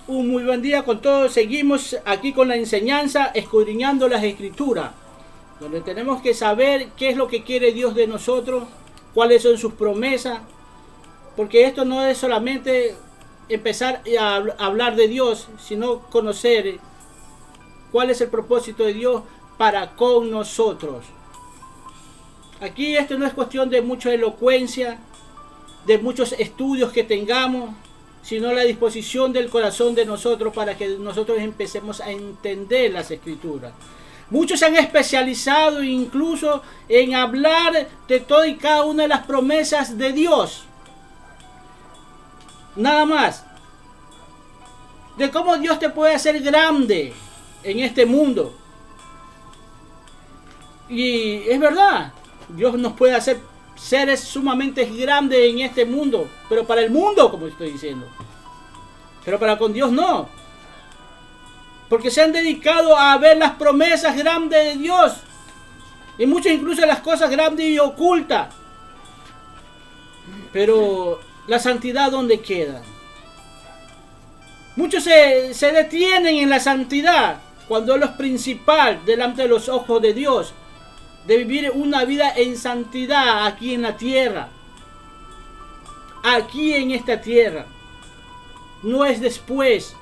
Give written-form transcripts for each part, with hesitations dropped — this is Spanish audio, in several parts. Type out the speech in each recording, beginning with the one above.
Un muy buen día con todos. Seguimos aquí con la enseñanza, escudriñando las Escrituras, donde tenemos que saber qué es lo que quiere Dios de nosotros, cuáles son sus promesas, porque esto no es solamente empezar a hablar de Dios, sino conocer cuál es el propósito de Dios para con nosotros. Aquí esto no es cuestión de mucha elocuencia, de muchos estudios que tengamos, sino la disposición del corazón de nosotros para que nosotros empecemos a entender las Escrituras. Muchos se han especializado incluso en hablar de toda y cada una de las promesas de Dios. Nada más. De cómo Dios te puede hacer grande en este mundo. Y es verdad, Dios nos puede hacer seres sumamente grandes en este mundo, pero para el mundo, como estoy diciendo, pero para con Dios no, porque se han dedicado a ver las promesas grandes de Dios, y muchos incluso las cosas grandes y ocultas, pero la santidad, ¿dónde queda? Muchos se detienen en la santidad, cuando es lo principal delante de los ojos de Dios, de vivir una vida en santidad aquí en la tierra. Aquí en esta tierra. No es después.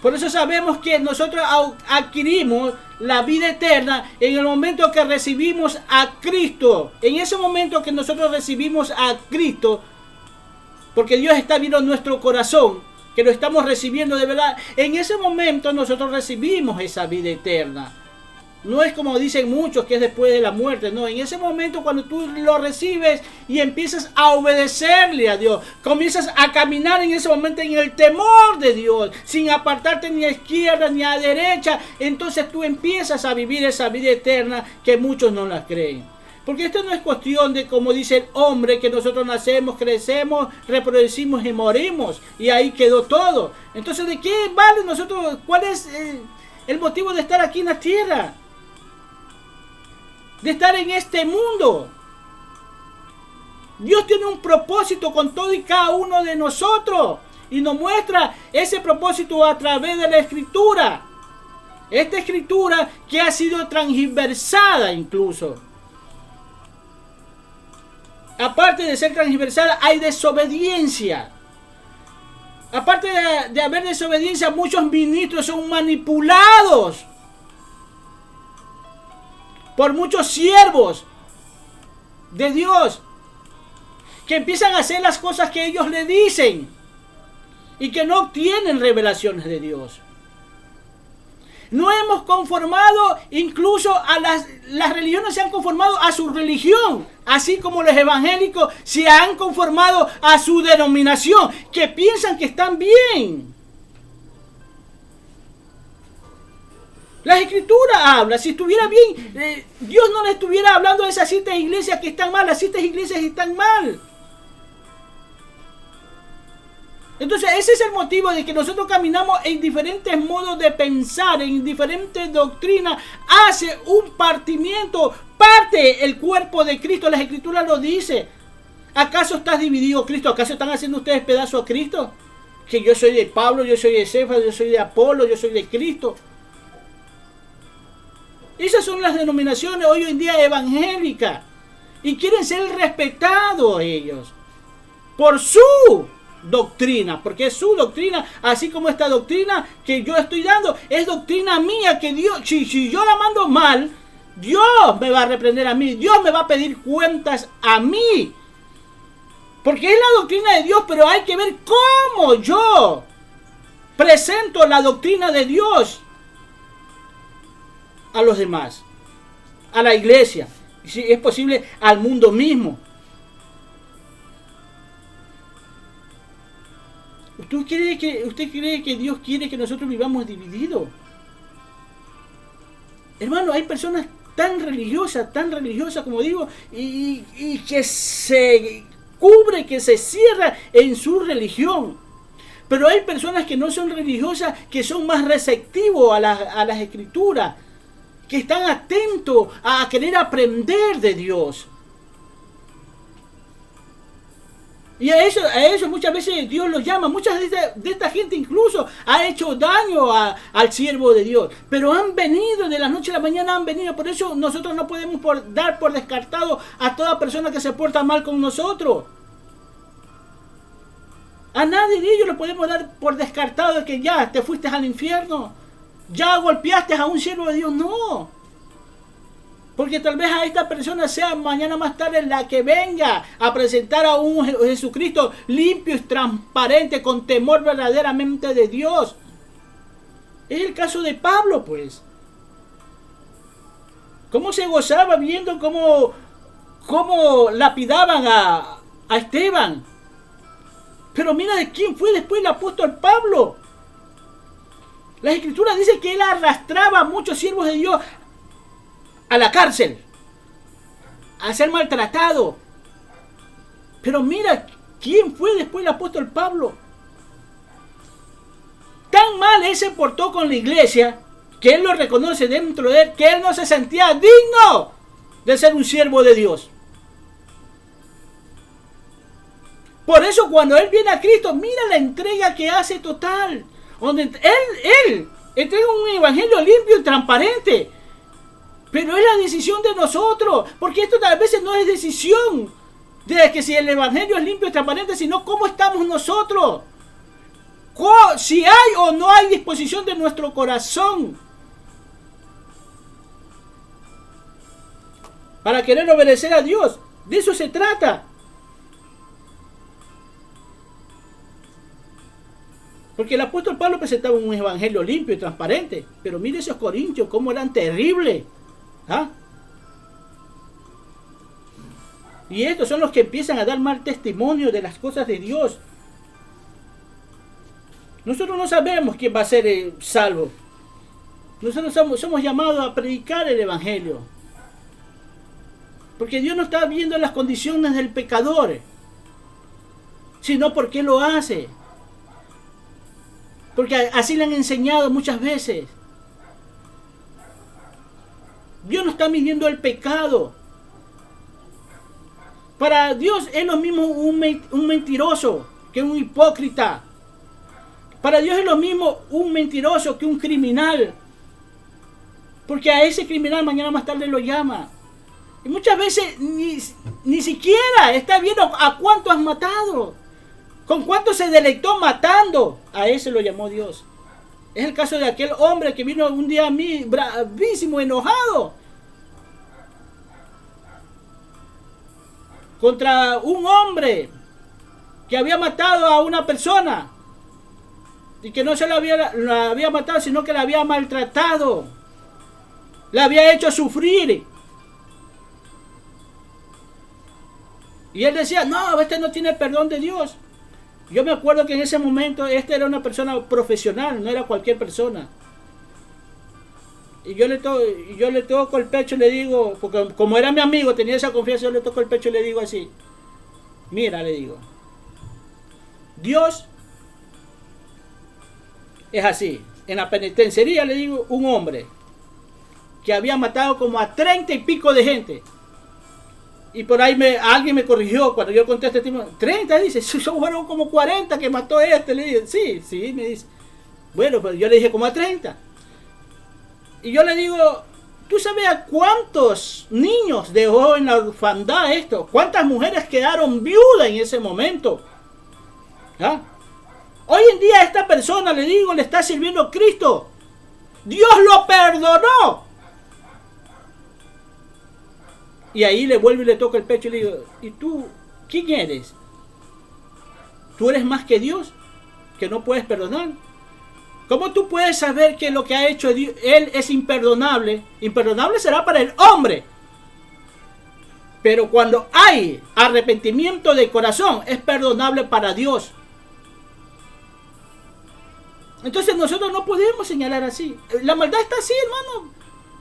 Por eso sabemos que nosotros adquirimos la vida eterna en el momento que recibimos a Cristo. En ese momento que nosotros recibimos a Cristo, porque Dios está viendo nuestro corazón, que lo estamos recibiendo de verdad, en ese momento nosotros recibimos esa vida eterna. No es como dicen muchos que es después de la muerte, no. En ese momento cuando tú lo recibes y empiezas a obedecerle a Dios, comienzas a caminar en ese momento en el temor de Dios, sin apartarte ni a izquierda ni a derecha, entonces tú empiezas a vivir esa vida eterna que muchos no la creen. Porque esto no es cuestión de, como dice el hombre, que nosotros nacemos, crecemos, reproducimos y morimos, y ahí quedó todo. Entonces, ¿de qué vale nosotros? ¿Cuál es el motivo de estar aquí en la tierra? De estar en este mundo. Dios tiene un propósito con todo y cada uno de nosotros, y nos muestra ese propósito a través de la Escritura. Esta Escritura que ha sido transversada incluso. Aparte de ser transversada, hay desobediencia. Aparte de haber desobediencia, muchos ministros son manipulados por muchos siervos de Dios, que empiezan a hacer las cosas que ellos le dicen y que no obtienen revelaciones de Dios. No hemos conformado, incluso a las religiones se han conformado a su religión, así como los evangélicos se han conformado a su denominación, que piensan que están bien. La Escritura habla, si estuviera bien, Dios no le estuviera hablando de esas citas iglesias que están mal, las citas iglesias están mal. Entonces ese es el motivo de que nosotros caminamos en diferentes modos de pensar, en diferentes doctrinas, hace un partimiento, parte el cuerpo de Cristo, las Escrituras lo dice. ¿Acaso estás dividido Cristo? ¿Acaso están haciendo ustedes pedazos a Cristo? Que yo soy de Pablo, yo soy de Cefas, yo soy de Apolo, yo soy de Cristo. Esas son las denominaciones hoy en día evangélicas. Y quieren ser respetados ellos por su doctrina. Porque es su doctrina, así como esta doctrina que yo estoy dando, es doctrina mía que Dios, si yo la mando mal, Dios me va a reprender a mí. Dios me va a pedir cuentas a mí. Porque es la doctrina de Dios, pero hay que ver cómo yo presento la doctrina de Dios a los demás, a la iglesia, si es posible al mundo mismo. ¿Usted cree que Dios quiere que nosotros vivamos divididos? Hermano, hay personas tan religiosas como digo, y que se cubre, que se cierra en su religión. Pero hay personas que no son religiosas, que son más receptivos a las Escrituras, que están atentos a querer aprender de Dios. Y a eso muchas veces Dios los llama. Muchas de esta gente incluso ha hecho daño al siervo de Dios. Pero han venido de la noche a la mañana, han venido. Por eso nosotros no podemos dar por descartado a toda persona que se porta mal con nosotros. A nadie de ellos lo podemos dar por descartado de que ya te fuiste al infierno. Ya golpeaste a un siervo de Dios. No. Porque tal vez a esta persona sea mañana más tarde la que venga a presentar a un Jesucristo limpio y transparente, con temor verdaderamente de Dios. Es el caso de Pablo, pues. Cómo se gozaba viendo cómo lapidaban a Esteban. Pero mira de quién fue después el apóstol Pablo. Las escrituras dicen que él arrastraba a muchos siervos de Dios a la cárcel, a ser maltratado. Pero mira quién fue después el apóstol Pablo. Tan mal él se portó con la iglesia, que él lo reconoce dentro de él, que él no se sentía digno de ser un siervo de Dios. Por eso cuando él viene a Cristo, mira la entrega que hace total. Donde él entrega un evangelio limpio y transparente. Pero es la decisión de nosotros. Porque esto a veces no es decisión de que si el evangelio es limpio y transparente, sino cómo estamos nosotros. Si hay o no hay disposición de nuestro corazón para querer obedecer a Dios. De eso se trata. Porque el apóstol Pablo presentaba un evangelio limpio y transparente. Pero mire esos corintios, cómo eran terribles. ¿Ah? Y estos son los que empiezan a dar mal testimonio de las cosas de Dios. Nosotros no sabemos quién va a ser salvo. Nosotros somos llamados a predicar el evangelio. Porque Dios no está viendo las condiciones del pecador, sino por qué lo hace. Porque así le han enseñado muchas veces. Dios no está midiendo el pecado. Para Dios es lo mismo un mentiroso que un hipócrita. Para Dios es lo mismo un mentiroso que un criminal. Porque a ese criminal mañana más tarde lo llama. Y muchas veces ni siquiera está viendo a cuánto has matado. ¿Con cuánto se deleitó matando? A ese lo llamó Dios. Es el caso de aquel hombre que vino un día a mí bravísimo, enojado, contra un hombre que había matado a una persona. Y que no se la había matado, sino que la había maltratado. La había hecho sufrir. Y él decía, no, este no tiene perdón de Dios. Yo me acuerdo que en ese momento este era una persona profesional, no era cualquier persona. Y yo le toco el pecho y le digo, porque como era mi amigo, tenía esa confianza, yo le toco el pecho y le digo así. Mira, le digo, Dios es así. En la penitenciaría, le digo, un hombre que había matado como a 30 y pico de gente. Y por ahí alguien me corrigió cuando yo conté este tema. 30, dice, fueron como 40 que mató este. Le dije, sí, me dice. Bueno, pues yo le dije como a 30. Y yo le digo, ¿tú sabes a cuántos niños dejó en la orfandad esto? ¿Cuántas mujeres quedaron viudas en ese momento? ¿Ah? Hoy en día a esta persona, le digo, le está sirviendo a Cristo. Dios lo perdonó. Y ahí le vuelvo y le toco el pecho y le digo, ¿y tú quién eres? ¿Tú eres más que Dios? ¿Que no puedes perdonar? ¿Cómo tú puedes saber que lo que ha hecho Dios, Él es imperdonable? Imperdonable será para el hombre. Pero cuando hay arrepentimiento de corazón, es perdonable para Dios. Entonces nosotros no podemos señalar así. La maldad está así, hermano.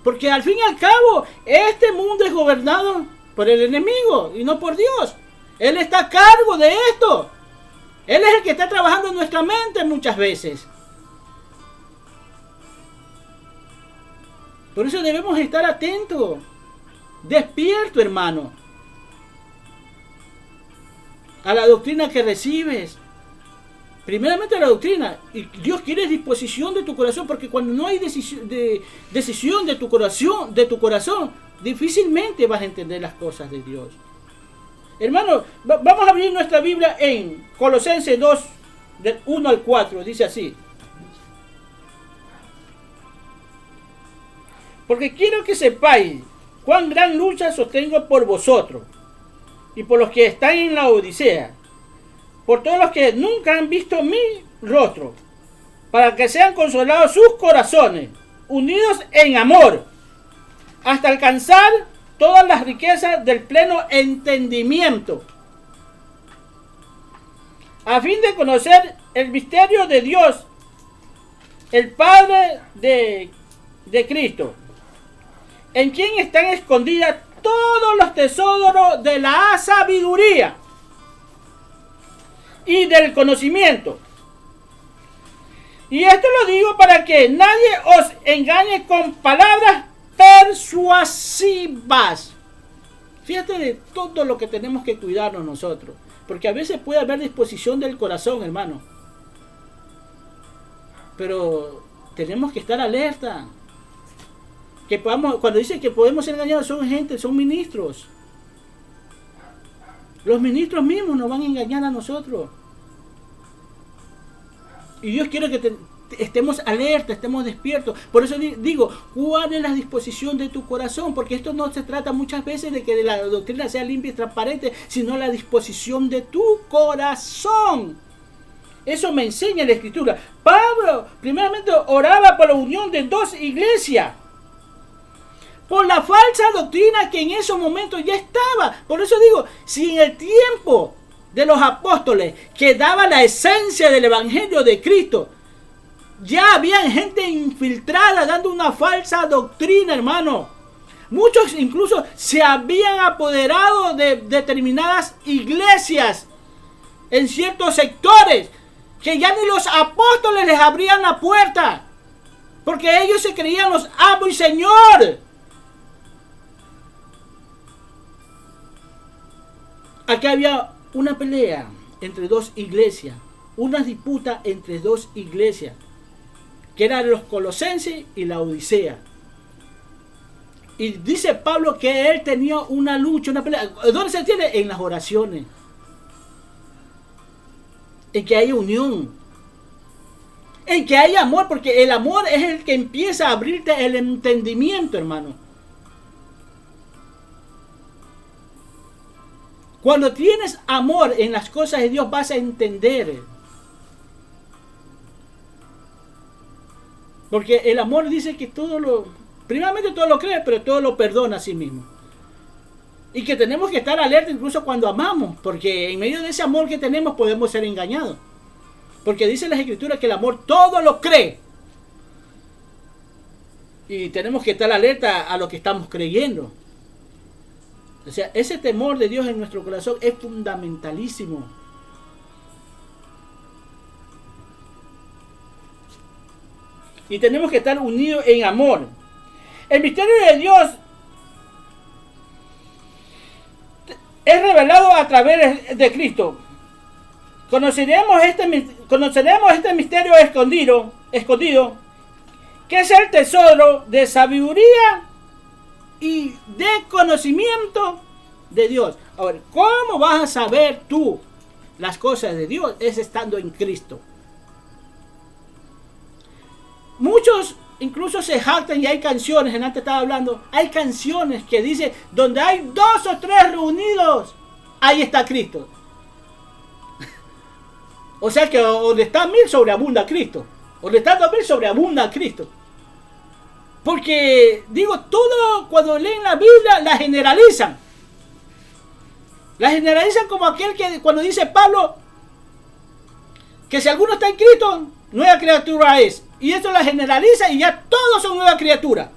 Porque al fin y al cabo, este mundo es gobernado por el enemigo y no por Dios. Él está a cargo de esto. Él es el que está trabajando en nuestra mente muchas veces. Por eso debemos estar atentos. Despierto, hermano. a la doctrina que recibes. Primeramente a la doctrina. Y Dios quiere disposición de tu corazón, porque cuando no hay decisión de tu corazón, difícilmente vas a entender las cosas de Dios. Hermano, vamos a abrir nuestra Biblia en Colosenses 2, del 1 al 4. Dice así: porque quiero que sepáis cuán gran lucha sostengo por vosotros y por los que están en la Odisea, por todos los que nunca han visto mi rostro, para que sean consolados sus corazones, unidos en amor, hasta alcanzar todas las riquezas del pleno entendimiento, a fin de conocer el misterio de Dios, el Padre de Cristo, en quien están escondidas todos los tesoros de la sabiduría y del conocimiento. Y esto lo digo para que nadie os engañe con palabras persuasivas. Fíjate de todo lo que tenemos que cuidarnos nosotros, porque a veces puede haber disposición del corazón, hermano, pero tenemos que estar alerta. Que podamos, cuando dicen que podemos ser engañados, son gente, son ministros. Los ministros mismos nos van a engañar a nosotros. Y Dios quiere que estemos alerta, estemos despiertos. Por eso digo, ¿cuál es la disposición de tu corazón? Porque esto no se trata muchas veces de que la doctrina sea limpia y transparente, sino la disposición de tu corazón. Eso me enseña la Escritura. Pablo, primeramente, oraba por la unión de dos iglesias, por la falsa doctrina que en esos momentos ya estaba. Por eso digo, si en el tiempo de los apóstoles quedaba la esencia del evangelio de Cristo, ya había gente infiltrada dando una falsa doctrina, hermano. Muchos incluso se habían apoderado de determinadas iglesias en ciertos sectores, que ya ni los apóstoles les abrían la puerta, porque ellos se creían los amos y señor. Aquí había una pelea entre dos iglesias, una disputa entre dos iglesias, que eran los colosenses y la Odisea. Y dice Pablo que él tenía una lucha, una pelea. ¿Dónde se tiene? En las oraciones. En que haya unión. En que haya amor, porque el amor es el que empieza a abrirte el entendimiento, hermano. Cuando tienes amor en las cosas de Dios, vas a entender. Porque el amor dice que primeramente todo lo cree, pero todo lo perdona a sí mismo. Y que tenemos que estar alerta incluso cuando amamos, porque en medio de ese amor que tenemos podemos ser engañados. Porque dice las Escrituras que el amor todo lo cree. Y tenemos que estar alerta a lo que estamos creyendo. O sea, ese temor de Dios en nuestro corazón es fundamentalísimo. Y tenemos que estar unidos en amor. El misterio de Dios es revelado a través de Cristo. Conoceremos este misterio escondido, que es el tesoro de sabiduría y de conocimiento de Dios. Ahora, ¿cómo vas a saber tú las cosas de Dios? Es estando en Cristo. Muchos incluso se jactan, y hay canciones, antes estaba hablando, hay canciones que dicen, donde hay 2 o 3 reunidos, ahí está Cristo. O sea que donde está 1000 sobreabunda Cristo, donde está 2000 sobreabunda Cristo. Porque, digo, todo cuando leen la Biblia la generalizan. La generalizan como aquel que cuando dice Pablo que si alguno está en Cristo, nueva criatura es. Y esto la generaliza y ya todos son nueva criatura.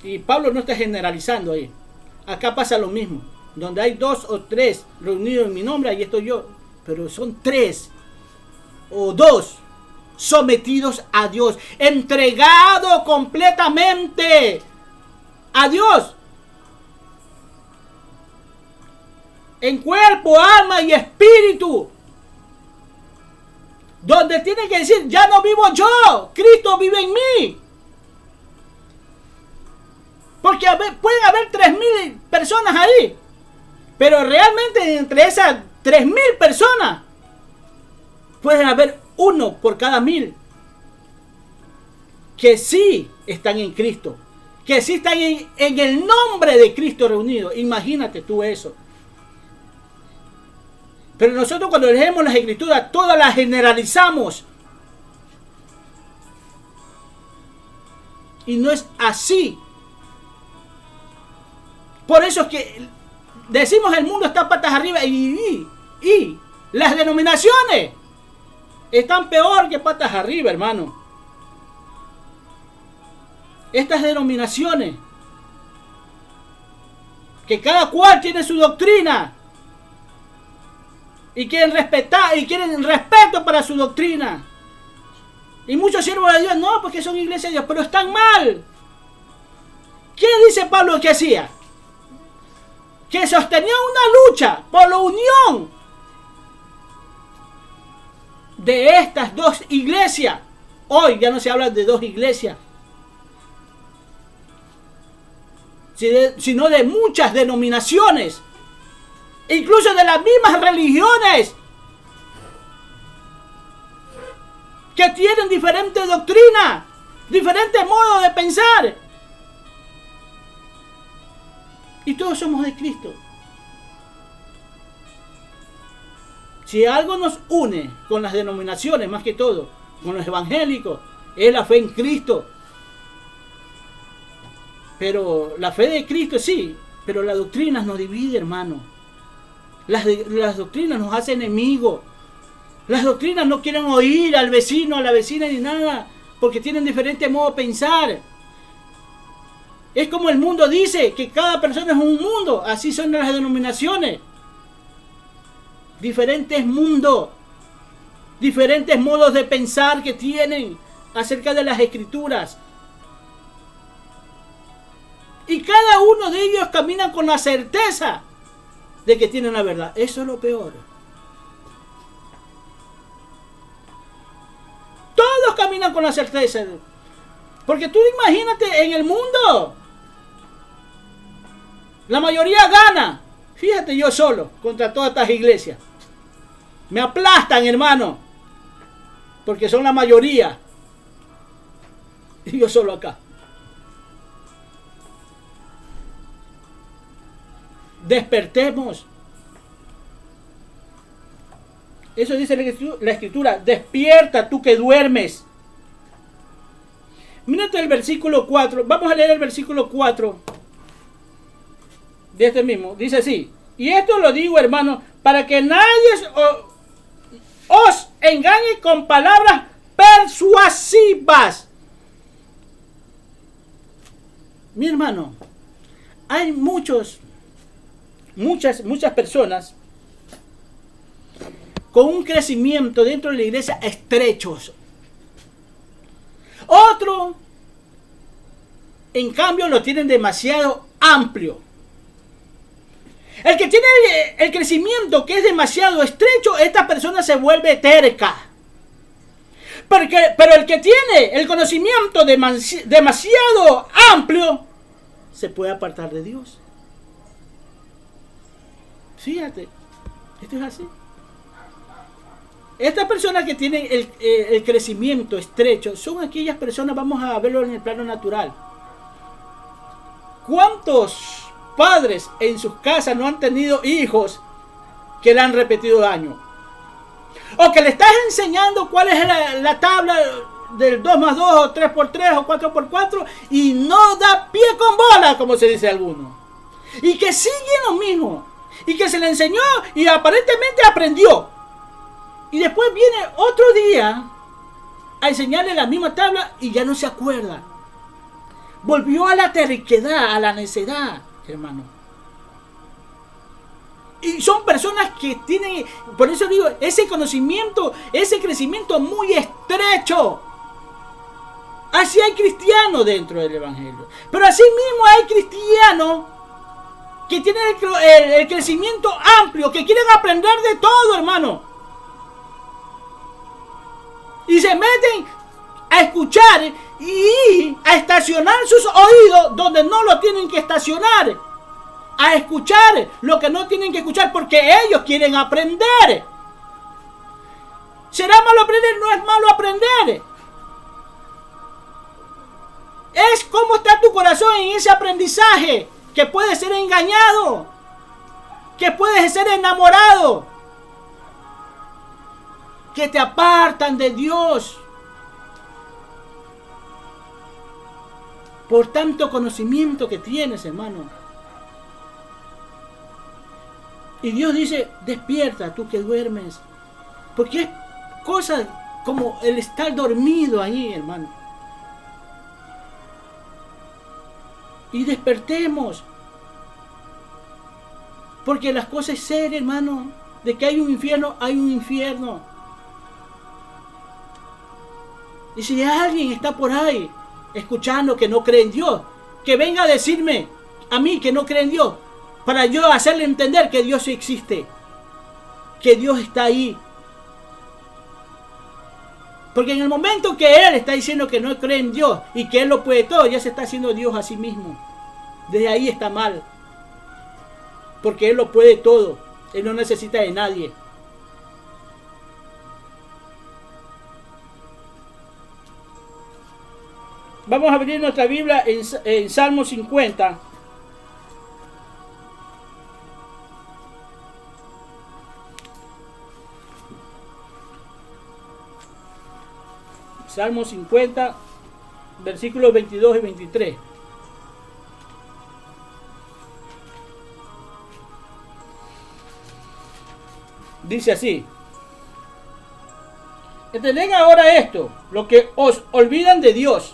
Y Pablo no está generalizando ahí. Acá pasa lo mismo. Donde hay 2 o 3 reunidos en mi nombre, ahí estoy yo. Pero son 3 o 2 sometidos a Dios, entregado completamente a Dios. en cuerpo, alma y espíritu. Donde tiene que decir, ya no vivo yo, Cristo vive en mí. Porque pueden haber 3.000 personas ahí, pero realmente entre esas 3.000 personas pueden haber uno por cada 1.000 que sí están en Cristo, que sí están en el nombre de Cristo reunidos. Imagínate tú eso. Pero nosotros cuando leemos las Escrituras, todas las generalizamos. Y no es así. Por eso es que decimos el mundo está patas arriba y las denominaciones están peor que patas arriba, hermano. Estas denominaciones, que cada cual tiene su doctrina y quieren respetar y quieren respeto para su doctrina. Y muchos siervos de Dios, no, porque son iglesias de Dios, pero están mal. ¿Qué dice Pablo que hacía? Que sostenía una lucha por la unión de estas dos iglesias. Hoy ya no se habla de dos iglesias, sino de muchas denominaciones, incluso de las mismas religiones, que tienen diferentes doctrinas, diferentes modos de pensar. Y todos somos de Cristo. Si algo nos une con las denominaciones, más que todo, con los evangélicos, es la fe en Cristo. Pero la fe de Cristo sí, pero las doctrinas nos dividen, hermano. Las doctrinas nos hacen enemigos. Las doctrinas no quieren oír al vecino, a la vecina ni nada, porque tienen diferentes modos de pensar. Es como el mundo dice, que cada persona es un mundo. Así son las denominaciones. Diferentes mundos. Diferentes modos de pensar que tienen acerca de las Escrituras. Y cada uno de ellos camina con la certeza de que tienen la verdad. Eso es lo peor. Todos caminan con la certeza. Porque tú imagínate en el mundo. La mayoría gana. Fíjate, yo solo contra todas estas iglesias. Me aplastan, hermano. Porque son la mayoría. Y yo solo acá. Despertemos. Eso dice la Escritura. Despierta tú que duermes. Mírate el versículo 4. Vamos a leer el versículo 4 de este mismo. Dice así. Y esto lo digo, hermano, para que nadie os engañe con palabras persuasivas. Mi hermano, hay muchas personas con un crecimiento dentro de la iglesia estrechos. Otro, en cambio, lo tienen demasiado amplio. El que tiene el crecimiento que es demasiado estrecho, esta persona se vuelve terca. Pero el que tiene el conocimiento demasiado amplio, se puede apartar de Dios. Fíjate, esto es así. Estas personas que tienen el crecimiento estrecho son aquellas personas, vamos a verlo en el plano natural. ¿Cuántos padres en sus casas no han tenido hijos que le han repetido daño? O que le estás enseñando cuál es la tabla del 2 más 2 o 3 por 3 o 4 por 4 y no da pie con bola, como se dice alguno. Y que sigue lo mismo. Y que se le enseñó y aparentemente aprendió. Y después viene otro día a enseñarle la misma tabla y ya no se acuerda. Volvió a la terquedad, a la necedad, hermano. Y son personas que tienen, por eso digo, ese conocimiento, ese crecimiento muy estrecho. Así hay cristianos dentro del evangelio. Pero así mismo hay cristianos que tienen el crecimiento amplio, que quieren aprender de todo, hermano. Y se meten a escuchar y a estacionar sus oídos donde no lo tienen que estacionar. A escuchar lo que no tienen que escuchar porque ellos quieren aprender. ¿Será malo aprender? No es malo aprender. Es cómo está tu corazón en ese aprendizaje, que puede ser engañado, que puedes ser enamorado, que te apartan de Dios por tanto conocimiento que tienes, hermano. Y Dios dice, despierta tú que duermes, porque es cosa como el estar dormido ahí, hermano. Y despertemos, porque las cosas es ser, hermano, de que hay un infierno, hay un infierno. Y si alguien está por ahí escuchando que no cree en Dios, que venga a decirme a mí que no cree en Dios, para yo hacerle entender que Dios existe, que Dios está ahí. Porque en el momento que él está diciendo que no cree en Dios y que él lo puede todo, ya se está haciendo Dios a sí mismo. Desde ahí está mal. Porque él lo puede todo. Él no necesita de nadie. Vamos a abrir nuestra Biblia en Salmo 50. Salmo 50, versículos 22 y 23. Dice así: entended ahora esto, lo que os olvidan de Dios.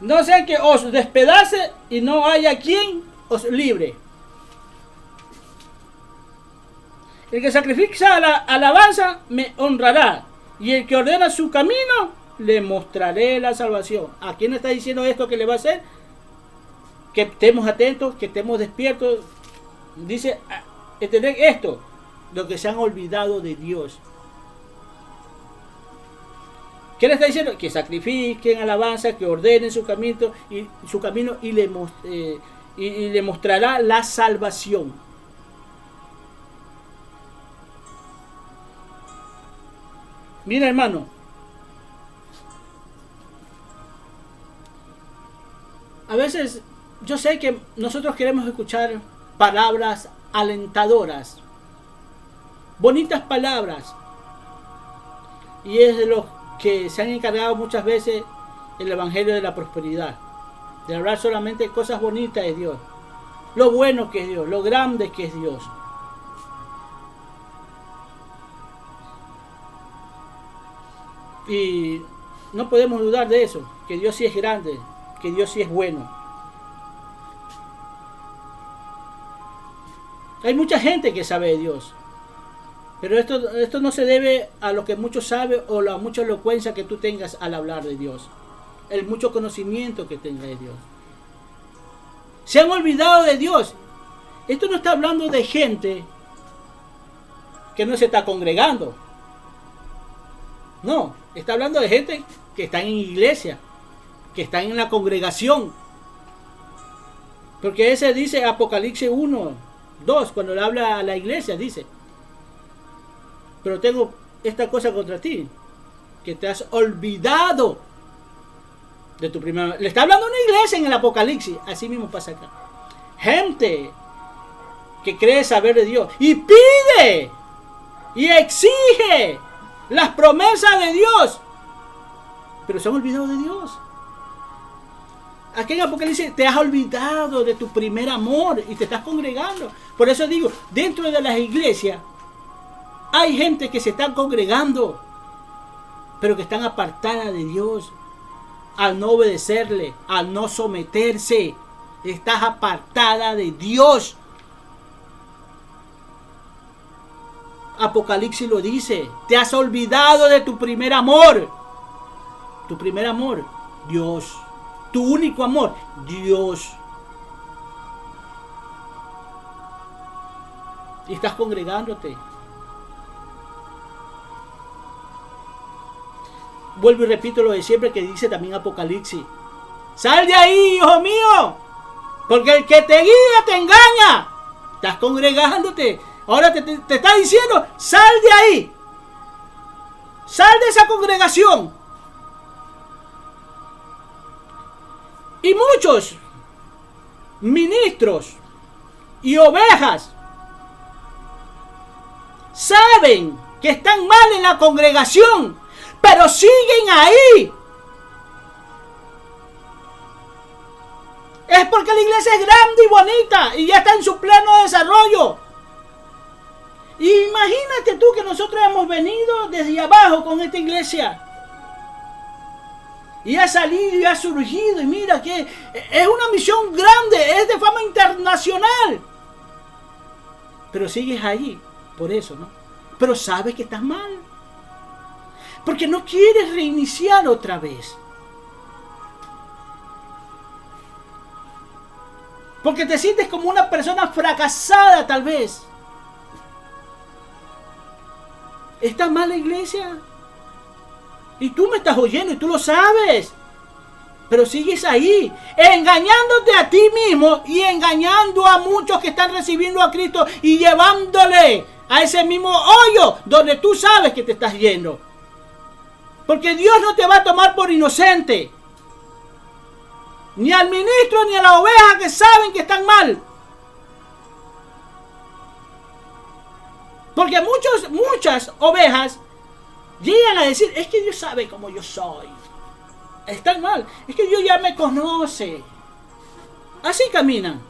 No sea que os despedace y no haya quien os libre. El que sacrifica la alabanza me honrará, y el que ordena su camino le mostraré la salvación. ¿A quién está diciendo esto que le va a hacer? Que estemos atentos, que estemos despiertos. Dice, entender esto, lo que se han olvidado de Dios. ¿Qué le está diciendo? Que sacrifiquen alabanza, que ordenen su camino y le mostrará la salvación. Mira, hermano, a veces yo sé que nosotros queremos escuchar palabras alentadoras, bonitas palabras, y es de los que se han encargado muchas veces el evangelio de la prosperidad, de hablar solamente cosas bonitas de Dios, lo bueno que es Dios, lo grande que es Dios. Y no podemos dudar de eso, que Dios sí es grande, que Dios sí es bueno. Hay mucha gente que sabe de Dios, pero esto no se debe a lo que muchos saben o a la mucha elocuencia que tú tengas al hablar de Dios, el mucho conocimiento que tengas de Dios. Se han olvidado de Dios. Esto no está hablando de gente que no se está congregando. No, está hablando de gente que están en iglesia, que están en la congregación. Porque ese dice Apocalipsis 1, 2, cuando le habla a la iglesia, dice: pero tengo esta cosa contra ti, que te has olvidado de tu primera. Le está hablando a una iglesia en el Apocalipsis. Así mismo pasa acá. Gente que cree saber de Dios y pide y exige las promesas de Dios, pero se han olvidado de Dios. Aquí en Apocalipsis te has olvidado de tu primer amor y te estás congregando. Por eso digo, dentro de las iglesias hay gente que se están congregando, pero que están apartadas de Dios, al no obedecerle, al no someterse. Estás apartada de Dios. Apocalipsis lo dice: te has olvidado de tu primer amor. Tu primer amor, Dios. Tu único amor, Dios. y estás congregándote. Vuelvo y repito lo de siempre que dice también Apocalipsis. Sal de ahí, hijo mío, porque el que te guía te engaña. Estás congregándote. Ahora te está diciendo, sal de ahí. Sal de esa congregación. Y muchos ministros y ovejas saben que están mal en la congregación, pero siguen ahí. Es porque la iglesia es grande y bonita y ya está en su pleno desarrollo. Y imagínate tú que nosotros hemos venido desde abajo con esta iglesia. Y ha salido y ha surgido. Y mira que es una misión grande, es de fama internacional. Pero sigues ahí, por eso, ¿no? Pero sabes que estás mal. Porque no quieres reiniciar otra vez. Porque te sientes como una persona fracasada tal vez. ¿Está mal la iglesia? Y tú me estás oyendo y tú lo sabes. Pero sigues ahí, engañándote a ti mismo y engañando a muchos que están recibiendo a Cristo y llevándole a ese mismo hoyo donde tú sabes que te estás yendo. Porque Dios no te va a tomar por inocente. Ni al ministro ni a la oveja que saben que están mal. Porque muchas ovejas llegan a decir, es que Dios sabe cómo yo soy. Están mal, es que Dios ya me conoce. Así caminan.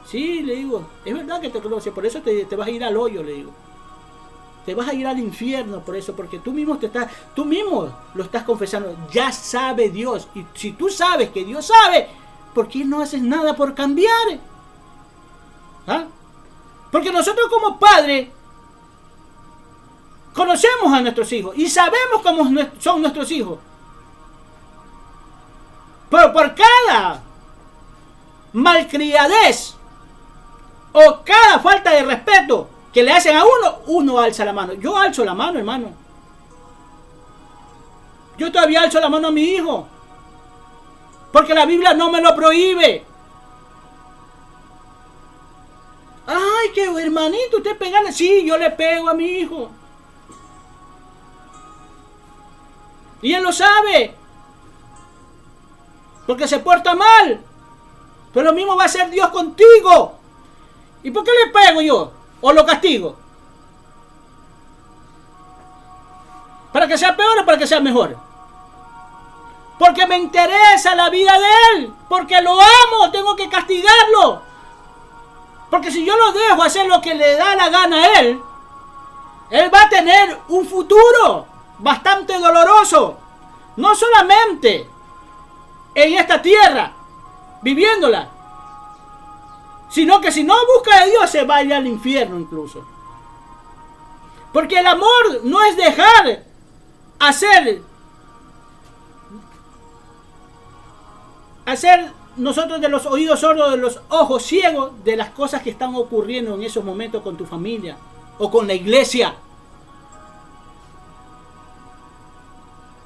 Sí, le digo, es verdad que te conoce, por eso te vas a ir al hoyo, le digo. Te vas a ir al infierno por eso, porque tú mismo lo estás confesando. Ya sabe Dios. Y si tú sabes que Dios sabe, ¿por qué no haces nada por cambiar? ¿Ah? Porque nosotros como padres conocemos a nuestros hijos y sabemos cómo son nuestros hijos. Pero por cada malcriadez o cada falta de respeto que le hacen a uno alza la mano. Yo alzo la mano, hermano. Yo todavía alzo la mano a mi hijo. Porque la Biblia no me lo prohíbe. Ay, que hermanito, usted pegale. Sí, yo le pego a mi hijo. Y él lo sabe. Porque se porta mal. Pero lo mismo va a hacer Dios contigo. ¿Y por qué le pego yo? ¿O lo castigo? ¿Para que sea peor o para que sea mejor? Porque me interesa la vida de él. Porque lo amo, tengo que castigarlo. Porque si yo lo dejo hacer lo que le da la gana a él va a tener un futuro bastante doloroso. No solamente en esta tierra, viviéndola, sino que si no busca a Dios se va a ir al infierno incluso. Porque el amor no es dejar hacer nosotros de los oídos sordos, de los ojos ciegos, de las cosas que están ocurriendo en esos momentos con tu familia o con la iglesia.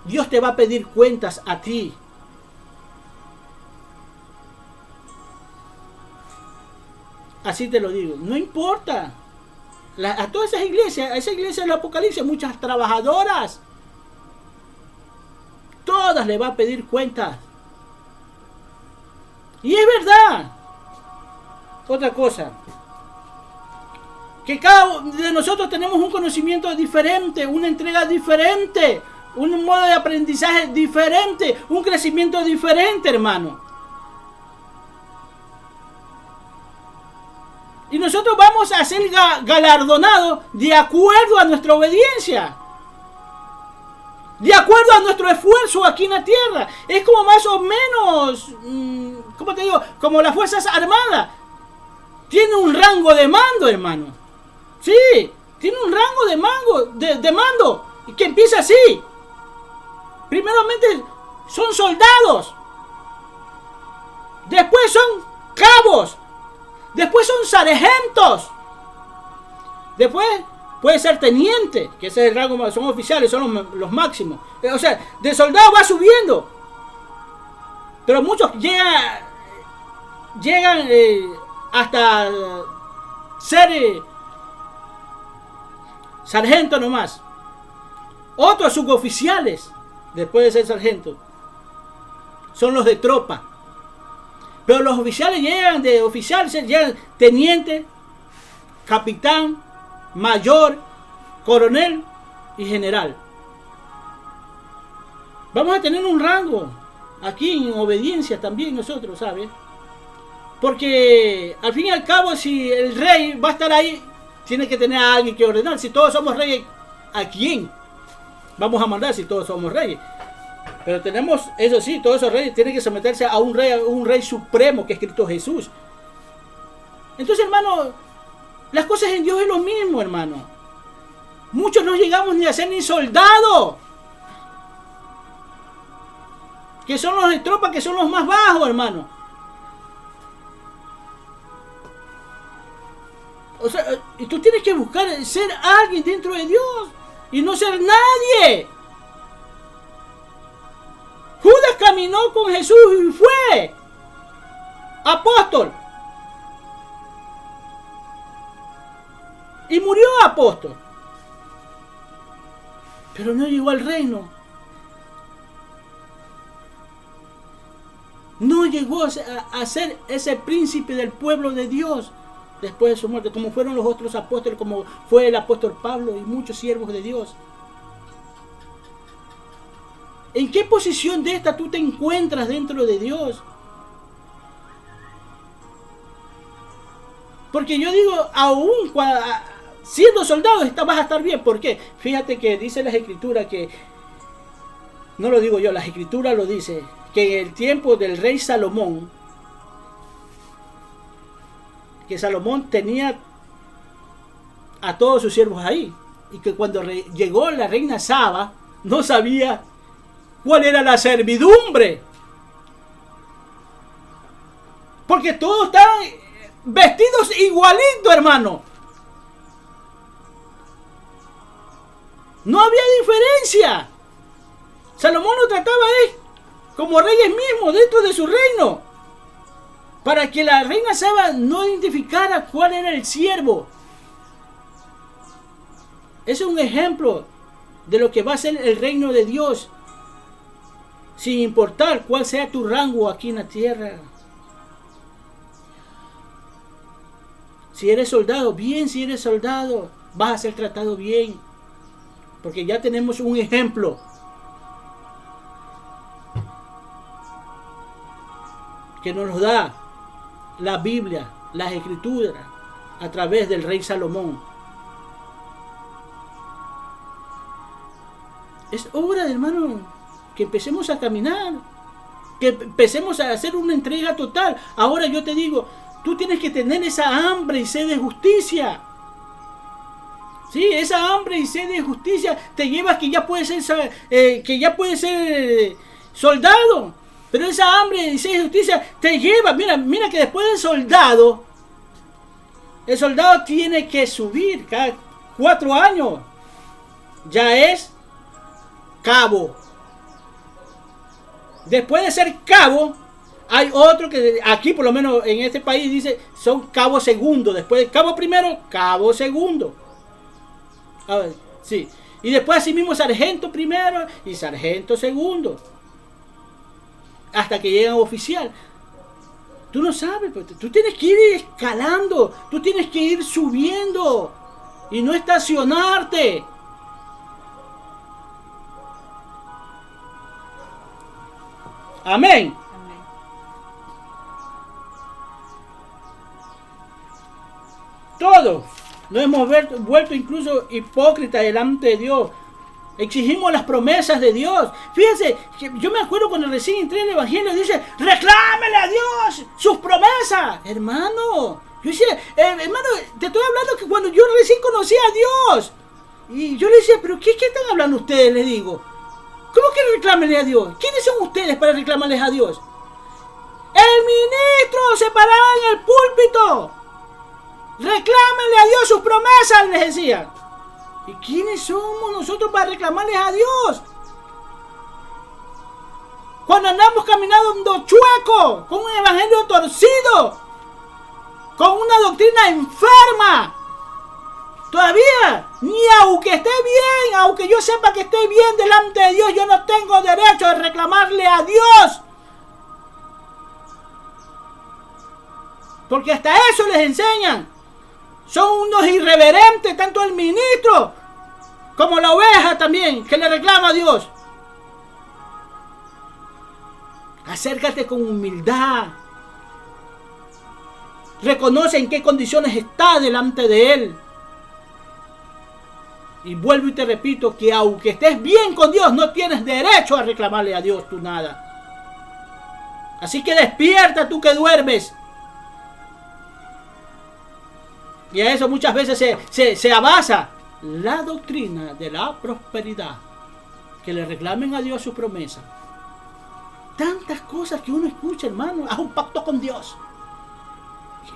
Dios te va a pedir cuentas a ti. Así te lo digo, no importa. A todas esas iglesias, a esa iglesia del Apocalipsis, muchas trabajadoras, todas le va a pedir cuentas. Y es verdad. Otra cosa, que cada uno de nosotros tenemos un conocimiento diferente, una entrega diferente, un modo de aprendizaje diferente, un crecimiento diferente, hermano. Y nosotros vamos a ser galardonados de acuerdo a nuestra obediencia. De acuerdo a nuestro esfuerzo aquí en la tierra. Es como más o menos, ¿cómo te digo? Como las Fuerzas Armadas. Tiene un rango de mando, hermano. Sí, tiene un rango de mando. Que empieza así. Primeramente son soldados. Después son cabos. Después son sargentos. Después puede ser teniente, que ese es el rango, son oficiales, son los máximos. O sea, de soldado va subiendo. Pero muchos llegan hasta ser sargento nomás. Otros suboficiales, después de ser sargento, son los de tropa. Pero los oficiales llegan de oficiales, llegan teniente, capitán, mayor, coronel y general. Vamos a tener un rango aquí en obediencia también nosotros, ¿sabes? Porque al fin y al cabo, si el rey va a estar ahí, tiene que tener a alguien que ordenar. Si todos somos reyes, ¿a quién vamos a mandar si todos somos reyes? Pero tenemos, eso sí, todos esos reyes tienen que someterse a un rey supremo que es Cristo Jesús. Entonces, hermano, las cosas en Dios es lo mismo, hermano. Muchos no llegamos ni a ser ni soldados, que son los de tropa, que son los más bajos, hermano. O sea, y tú tienes que buscar ser alguien dentro de Dios y no ser nadie. Judas caminó con Jesús y fue apóstol. Y murió apóstol. Pero no llegó al reino. No llegó a ser ese príncipe del pueblo de Dios después de su muerte, como fueron los otros apóstoles, como fue el apóstol Pablo y muchos siervos de Dios. ¿En qué posición de esta tú te encuentras dentro de Dios? Porque yo digo, aún siendo soldado vas a estar bien. ¿Por qué? Fíjate que dice las escrituras que, no lo digo yo, las escrituras lo dice, que en el tiempo del rey Salomón, que Salomón tenía a todos sus siervos ahí, y que cuando llegó la reina Saba, no sabía cuál era la servidumbre, porque todos estaban vestidos igualito, hermano. No había diferencia. Salomón lo trataba como reyes mismos dentro de su reino, para que la reina Saba no identificara cuál era el siervo. Ese es un ejemplo de lo que va a ser el reino de Dios, sin importar cuál sea tu rango aquí en la tierra. Si eres soldado, bien, si eres soldado, vas a ser tratado bien, porque ya tenemos un ejemplo que nos da la Biblia, las escrituras, a través del rey Salomón. Es hora, hermano, que empecemos a caminar, que empecemos a hacer una entrega total. Ahora yo te digo, tú tienes que tener esa hambre y sed de justicia. Sí, esa hambre y sed de justicia te lleva a que ya puedes ser, soldado. Pero esa hambre y sed de justicia te lleva, mira que después del soldado, el soldado tiene que subir cada 4 años. Ya es cabo. Después de ser cabo, hay otro que aquí, por lo menos en este país, dice son cabo segundo. Después de cabo primero, cabo segundo. A ver, sí. Y después así mismo sargento primero y sargento segundo, hasta que llegan a oficial. Tú no sabes, pero tú tienes que ir escalando, tú tienes que ir subiendo y no estacionarte. Amén. Amén. Todos nos hemos vuelto incluso hipócritas delante de Dios. Exigimos las promesas de Dios. Fíjense, yo me acuerdo cuando recién entré en el Evangelio, dice, reclámele a Dios sus promesas. Hermano, yo decía, hermano, te estoy hablando que cuando yo recién conocí a Dios. Y yo le decía, pero ¿qué están hablando ustedes? Le digo, ¿cómo que reclámenle a Dios? ¿Quiénes son ustedes para reclamarles a Dios? El ministro se paraba en el púlpito Reclámenle a Dios sus promesas, les decía. ¿Y quiénes somos nosotros para reclamarles a Dios? Cuando andamos caminando chueco, con un evangelio torcido, con una doctrina enferma, todavía, ni aunque esté bien, aunque yo sepa que esté bien delante de Dios, yo no tengo derecho a reclamarle a Dios. Porque hasta eso les enseñan. Son unos irreverentes, tanto el ministro como la oveja también, que le reclama a Dios. Acércate con humildad. Reconoce en qué condiciones está delante de Él. Y vuelvo y te repito que aunque estés bien con Dios, no tienes derecho a reclamarle a Dios tú nada. Así que despierta tú que duermes. Y a eso muchas veces se abasa la doctrina de la prosperidad. Que le reclamen a Dios su promesa. Tantas cosas que uno escucha, hermano. Haz un pacto con Dios.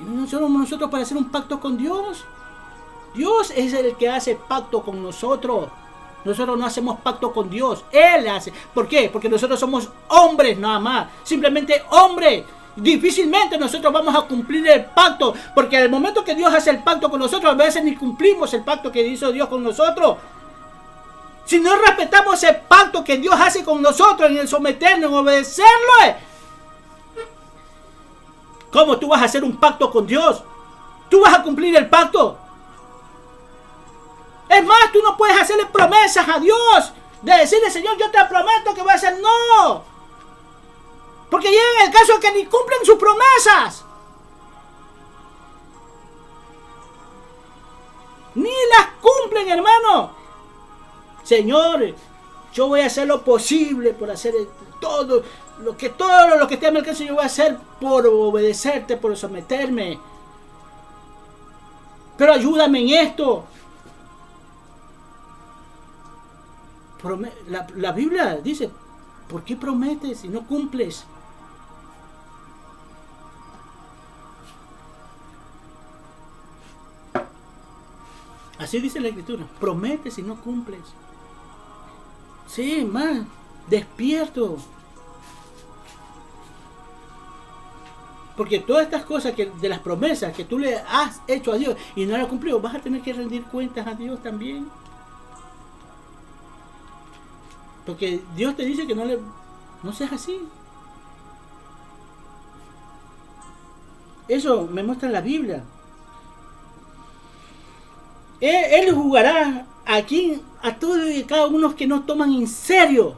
¿No somos nosotros para hacer un pacto con Dios? Dios es el que hace pacto con nosotros. Nosotros no hacemos pacto con Dios. Él hace. ¿Por qué? Porque nosotros somos hombres nada más. Simplemente hombres. Difícilmente nosotros vamos a cumplir el pacto, porque al momento que Dios hace el pacto con nosotros, a veces ni cumplimos el pacto que hizo Dios con nosotros. Si no respetamos el pacto que Dios hace con nosotros, en el someternos, en obedecerlo, ¿cómo tú vas a hacer un pacto con Dios? ¿Tú vas a cumplir el pacto? Es más, tú no puedes hacerle promesas a Dios, de decirle, Señor, yo te prometo que voy a hacer. No. Porque llega el caso de que ni cumplen sus promesas. Ni las cumplen, hermano. Señor, yo voy a hacer lo posible por hacer todo lo que esté a mi alcance. Yo voy a hacer por obedecerte, por someterme. Pero ayúdame en esto. La Biblia dice, ¿por qué prometes si no cumples? Así dice la Escritura. Prometes y no cumples. Sí, man. Despierto. Porque todas estas cosas de las promesas que tú le has hecho a Dios y no las has cumplido, vas a tener que rendir cuentas a Dios también. Porque Dios te dice que no seas así. Eso me muestra la Biblia. Él jugará aquí a todos y cada uno que no toman en serio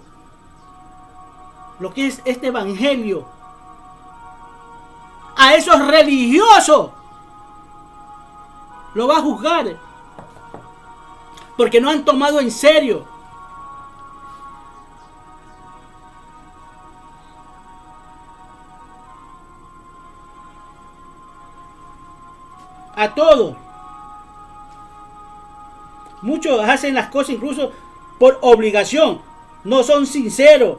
lo que es este evangelio. A esos religiosos lo va a juzgar porque no han tomado en serio. A todos. Muchos hacen las cosas incluso por obligación. No son sinceros.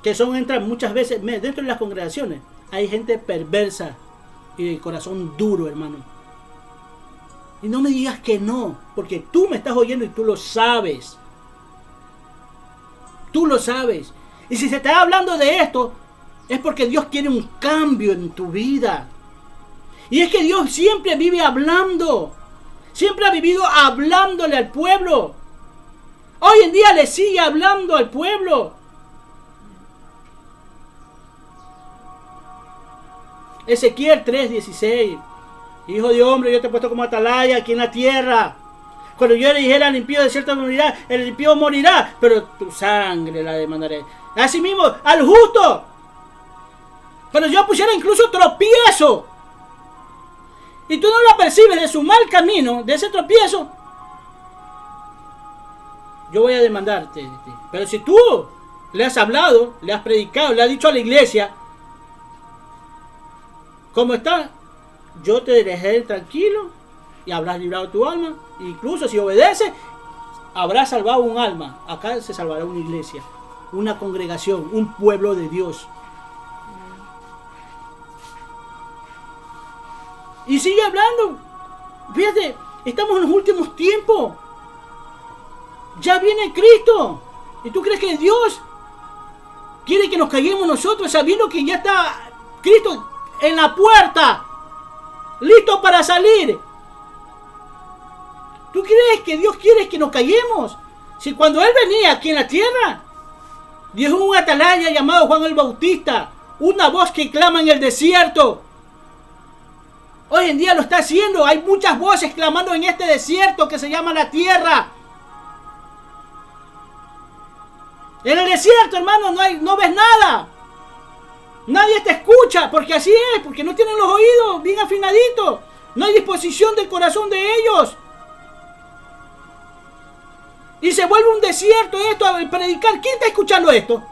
Que entran muchas veces dentro de las congregaciones. Hay gente perversa y de corazón duro, hermano. Y no me digas que no, porque tú me estás oyendo y tú lo sabes. Tú lo sabes. Y si se está hablando de esto, es porque Dios quiere un cambio en tu vida. Y es que Dios siempre vive hablando. Siempre ha vivido hablándole al pueblo. Hoy en día le sigue hablando al pueblo. Ezequiel 3:16. Hijo de hombre, yo te he puesto como atalaya aquí en la tierra. Cuando yo le dijera al impío de cierto morirá, el impío morirá, pero tu sangre la demandaré. Asimismo, al justo. Cuando yo pusiera incluso tropiezo, y tú no lo percibes de su mal camino, de ese tropiezo, yo voy a demandarte de ti. Pero si tú le has hablado, le has predicado, le has dicho a la iglesia, ¿cómo está? Yo te dejaré tranquilo y habrás librado tu alma. Incluso si obedeces, habrás salvado un alma. Acá se salvará una iglesia, una congregación, un pueblo de Dios. Y sigue hablando. Fíjate, estamos en los últimos tiempos. Ya viene Cristo. ¿Y tú crees que Dios quiere que nos callemos nosotros sabiendo que ya está Cristo en la puerta, listo para salir? ¿Tú crees que Dios quiere que nos callemos? Si cuando Él venía aquí en la tierra, Dios un atalaya llamado Juan el Bautista, una voz que clama en el desierto. Hoy en día lo está haciendo. Hay muchas voces clamando en este desierto que se llama la tierra. En el desierto, hermano, no ves nada. Nadie te escucha, porque así es, porque no tienen los oídos bien afinaditos. No hay disposición del corazón de ellos. Y se vuelve un desierto esto a predicar. ¿Quién está escuchando esto?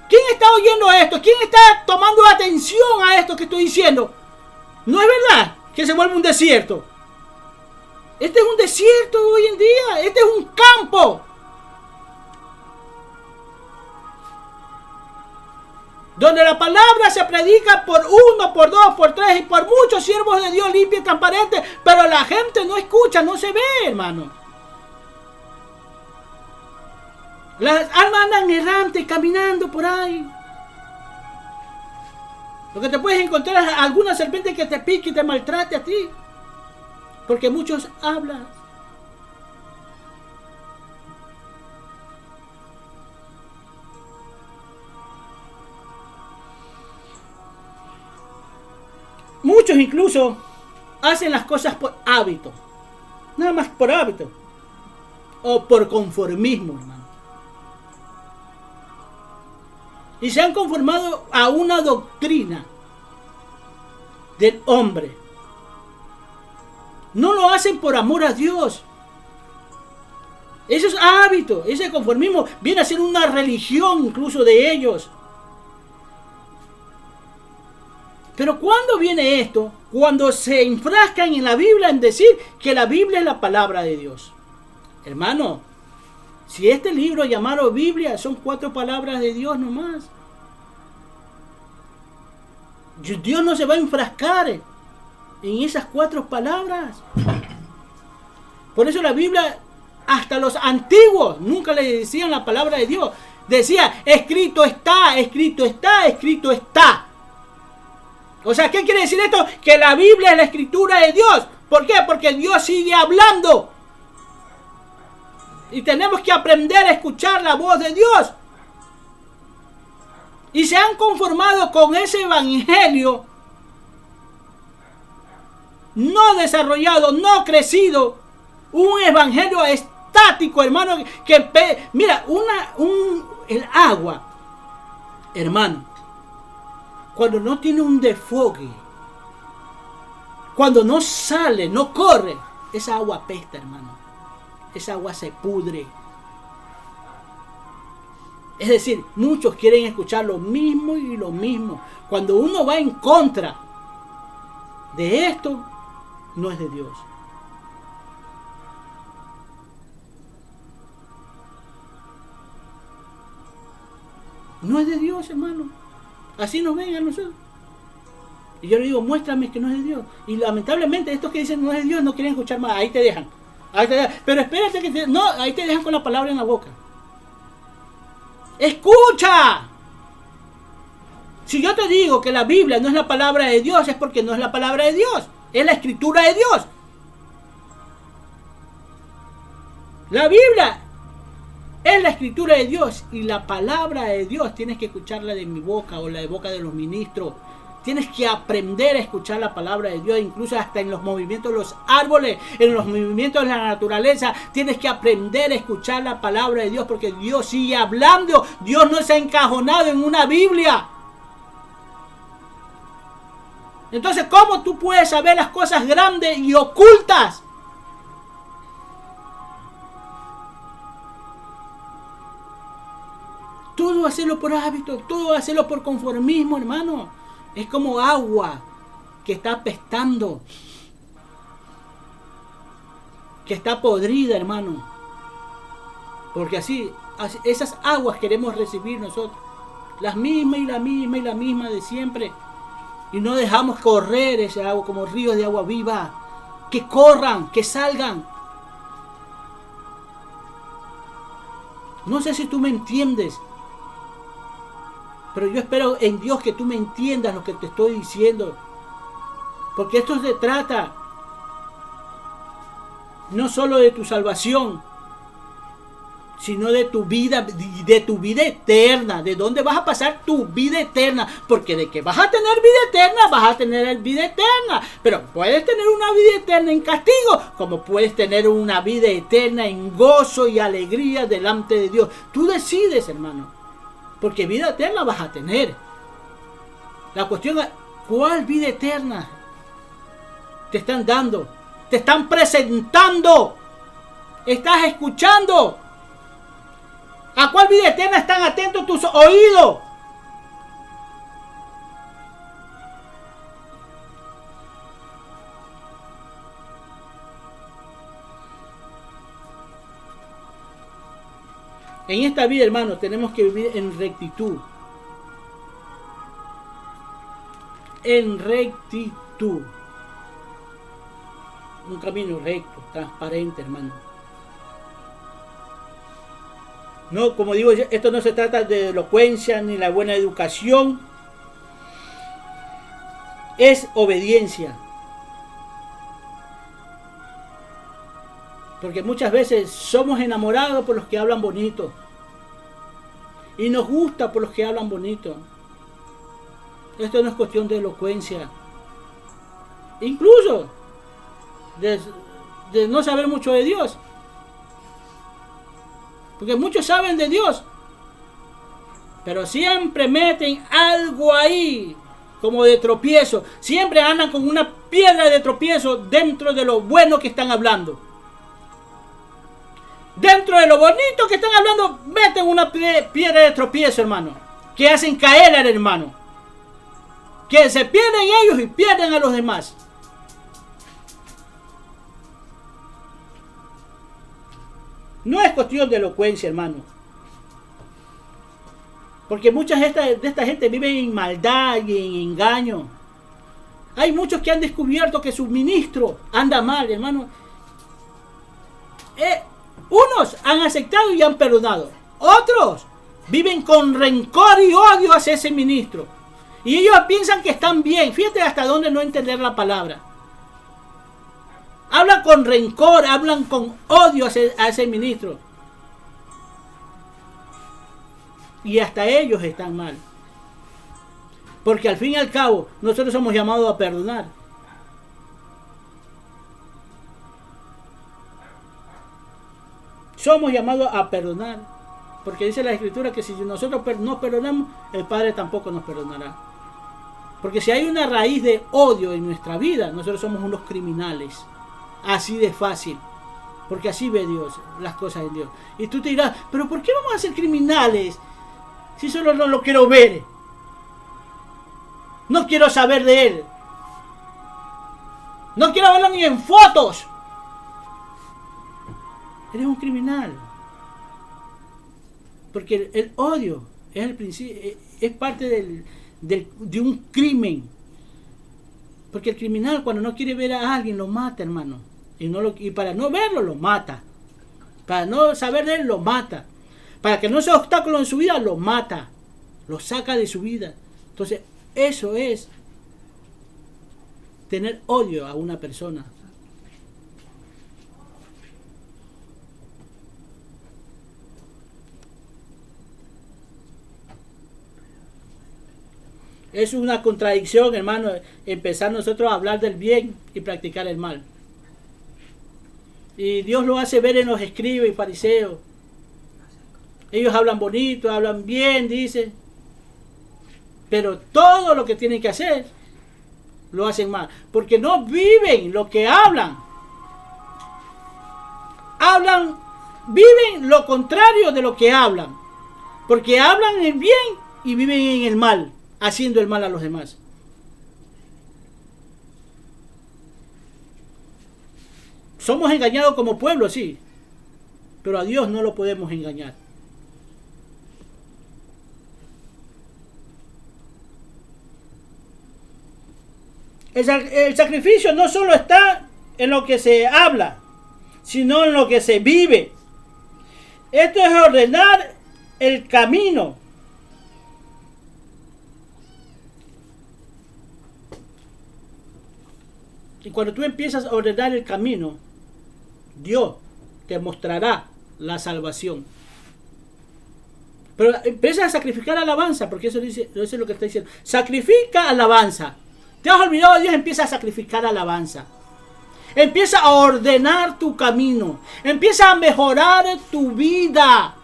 ¿Quién está oyendo esto? ¿Quién está tomando atención a esto que estoy diciendo? No es verdad que se vuelve un desierto. Este es un desierto hoy en día. Este es un campo donde la palabra se predica por uno, por dos, por tres y por muchos siervos de Dios limpios y transparentes, pero la gente no escucha, no se ve, hermano. Las almas andan errantes, caminando por ahí. Lo que te puedes encontrar es alguna serpiente que te pique y te maltrate a ti, porque muchos hablan. Muchos incluso hacen las cosas por hábito. Nada más por hábito. O por conformismo, hermano. Y se han conformado a una doctrina del hombre. No lo hacen por amor a Dios. Eso es hábito. Ese conformismo viene a ser una religión incluso de ellos. Pero ¿cuándo viene esto? Cuando se enfrascan en la Biblia en decir que la Biblia es la palabra de Dios. Hermano, si este libro llamado Biblia son 4 palabras de Dios nomás, Dios no se va a enfrascar en esas 4 palabras. Por eso la Biblia, hasta los antiguos, nunca le decían la palabra de Dios. Decía, escrito está, escrito está, escrito está. O sea, ¿qué quiere decir esto? Que la Biblia es la escritura de Dios. ¿Por qué? Porque Dios sigue hablando. Y tenemos que aprender a escuchar la voz de Dios. Y se han conformado con ese evangelio no desarrollado, no crecido. Un evangelio estático, hermano. Mira, el agua, hermano, cuando no tiene un desfogue, cuando no sale, no corre, esa agua apesta, hermano. Esa agua se pudre. Es decir, muchos quieren escuchar lo mismo y lo mismo. Cuando uno va en contra de esto, no es de Dios. No es de Dios, hermano. Así nos ven a nosotros. Y yo le digo, muéstrame que no es de Dios. Y lamentablemente estos que dicen no es de Dios no quieren escuchar más. Ahí te dejan. Pero espérate que ahí te dejan con la palabra en la boca. ¡Escucha! Si yo te digo que la Biblia no es la palabra de Dios, es porque no es la palabra de Dios. Es la escritura de Dios. La Biblia es la escritura de Dios y la palabra de Dios tienes que escucharla de mi boca o la de boca de los ministros. Tienes que aprender a escuchar la palabra de Dios, incluso hasta en los movimientos de los árboles, en los movimientos de la naturaleza. Tienes que aprender a escuchar la palabra de Dios porque Dios sigue hablando. Dios no se ha encajonado en una Biblia. Entonces, ¿cómo tú puedes saber las cosas grandes y ocultas? Todo hacerlo por hábito, todo hacerlo por conformismo, hermano. Es como agua que está apestando, que está podrida, hermano. Porque así, esas aguas queremos recibir nosotros. Las mismas y la misma y la misma de siempre. Y no dejamos correr ese agua como ríos de agua viva. Que corran, que salgan. No sé si tú me entiendes. Pero yo espero en Dios que tú me entiendas lo que te estoy diciendo. Porque esto se trata no solo de tu salvación, sino de tu vida eterna. ¿De dónde vas a pasar tu vida eterna? Porque de que vas a tener vida eterna, vas a tener vida eterna. Pero puedes tener una vida eterna en castigo, como puedes tener una vida eterna en gozo y alegría delante de Dios. Tú decides, hermano, porque vida eterna vas a tener. La cuestión es, ¿cuál vida eterna te están dando? Te están presentando. ¿Estás escuchando? ¿A cuál vida eterna están atentos tus oídos? En esta vida, hermano, tenemos que vivir en rectitud. En rectitud. Un camino recto, transparente, hermano. No, como digo, esto no se trata de elocuencia ni la buena educación. Es obediencia. Porque muchas veces somos enamorados por los que hablan bonito. Y nos gusta por los que hablan bonito. Esto no es cuestión de elocuencia. Incluso de no saber mucho de Dios. Porque muchos saben de Dios, pero siempre meten algo ahí como de tropiezo. Siempre andan con una piedra de tropiezo dentro de lo bueno que están hablando. Dentro de lo bonito que están hablando, meten una piedra de tropiezo, hermano, que hacen caer al hermano, que se pierden ellos y pierden a los demás. No es cuestión de elocuencia, hermano. Porque muchas de esta gente viven en maldad y en engaño. Hay muchos que han descubierto que su ministro anda mal, hermano. Unos han aceptado y han perdonado. Otros viven con rencor y odio hacia ese ministro. Y ellos piensan que están bien. Fíjate hasta dónde no entender la palabra. Hablan con rencor, hablan con odio a ese ministro. Y hasta ellos están mal. Porque al fin y al cabo, nosotros somos llamados a perdonar. Somos llamados a perdonar. Porque dice la Escritura que si nosotros no perdonamos, el Padre tampoco nos perdonará. Porque si hay una raíz de odio en nuestra vida, nosotros somos unos criminales. Así de fácil. Porque así ve Dios las cosas en Dios. Y tú te dirás, pero ¿por qué vamos a ser criminales? Si solo no lo quiero ver. No quiero saber de él. No quiero verlo ni en fotos. Eres un criminal. Porque el odio es el principio, es parte de un crimen. Porque el criminal cuando no quiere ver a alguien lo mata, hermano. Y para no verlo lo mata. Para no saber de él lo mata. Para que no sea obstáculo en su vida lo mata. Lo saca de su vida. Entonces eso es tener odio a una persona. Es una contradicción, hermano, empezar nosotros a hablar del bien y practicar el mal. Y Dios lo hace ver en los escribas y fariseos. Ellos hablan bonito, hablan bien, dicen. Pero todo lo que tienen que hacer, lo hacen mal. Porque no viven lo que hablan. Viven lo contrario de lo que hablan. Porque hablan el bien y viven en el mal, haciendo el mal a los demás. Somos engañados como pueblo, sí, pero a Dios no lo podemos engañar. El sacrificio no solo está en lo que se habla, sino en lo que se vive. Esto es ordenar el camino. Y cuando tú empiezas a ordenar el camino, Dios te mostrará la salvación. Pero empieza a sacrificar alabanza, porque eso es lo que está diciendo. Sacrifica alabanza. Te has olvidado de Dios, empieza a sacrificar alabanza. Empieza a ordenar tu camino. Empieza a mejorar tu vida.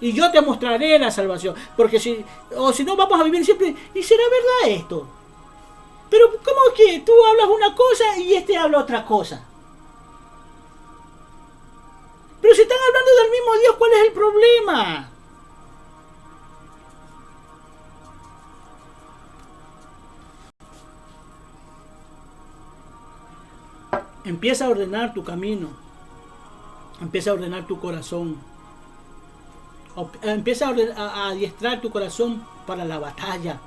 Y yo te mostraré la salvación. Porque si no vamos a vivir siempre. ¿Y será verdad esto? Pero ¿cómo es que tú hablas una cosa y este habla otra cosa? Pero si están hablando del mismo Dios, ¿cuál es el problema? Empieza a ordenar tu camino. Empieza a ordenar tu corazón. Empieza a adiestrar tu corazón para la batalla.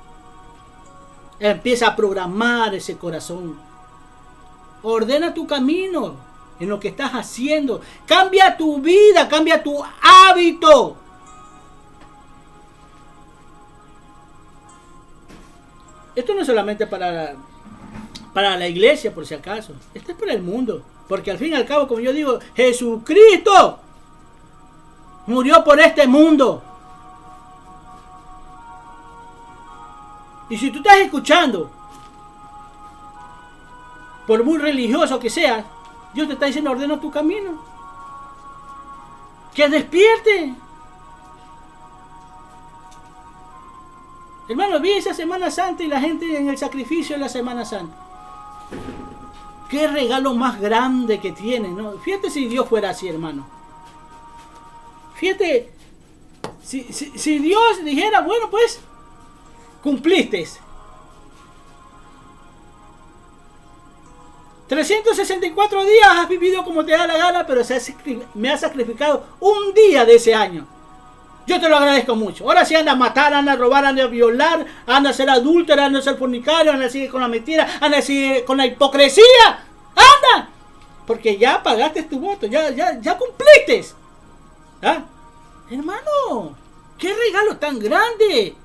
Empieza a programar ese corazón. Ordena tu camino en lo que estás haciendo. Cambia tu vida, cambia tu hábito. Esto no es solamente para la iglesia, por si acaso. Esto es para el mundo. Porque al fin y al cabo, como yo digo, Jesucristo murió por este mundo. Y si tú estás escuchando, por muy religioso que seas, Dios te está diciendo, ordena tu camino. Que despierte. Hermano, vi esa Semana Santa y la gente en el sacrificio de la Semana Santa. Qué regalo más grande que tienen, ¿no? Fíjate si Dios fuera así, hermano. Fíjate, si Dios dijera, bueno, pues, cumpliste. 364 días has vivido como te da la gana, pero me has sacrificado un día de ese año. Yo te lo agradezco mucho. Ahora sí anda a matar, anda a robar, anda a violar, anda a ser adúltero, anda a ser fornicario, anda a seguir con la mentira, anda a seguir con la hipocresía. ¡Anda! Porque ya pagaste tu voto, ya cumpliste. ¿Ah? Hermano, qué regalo tan grande.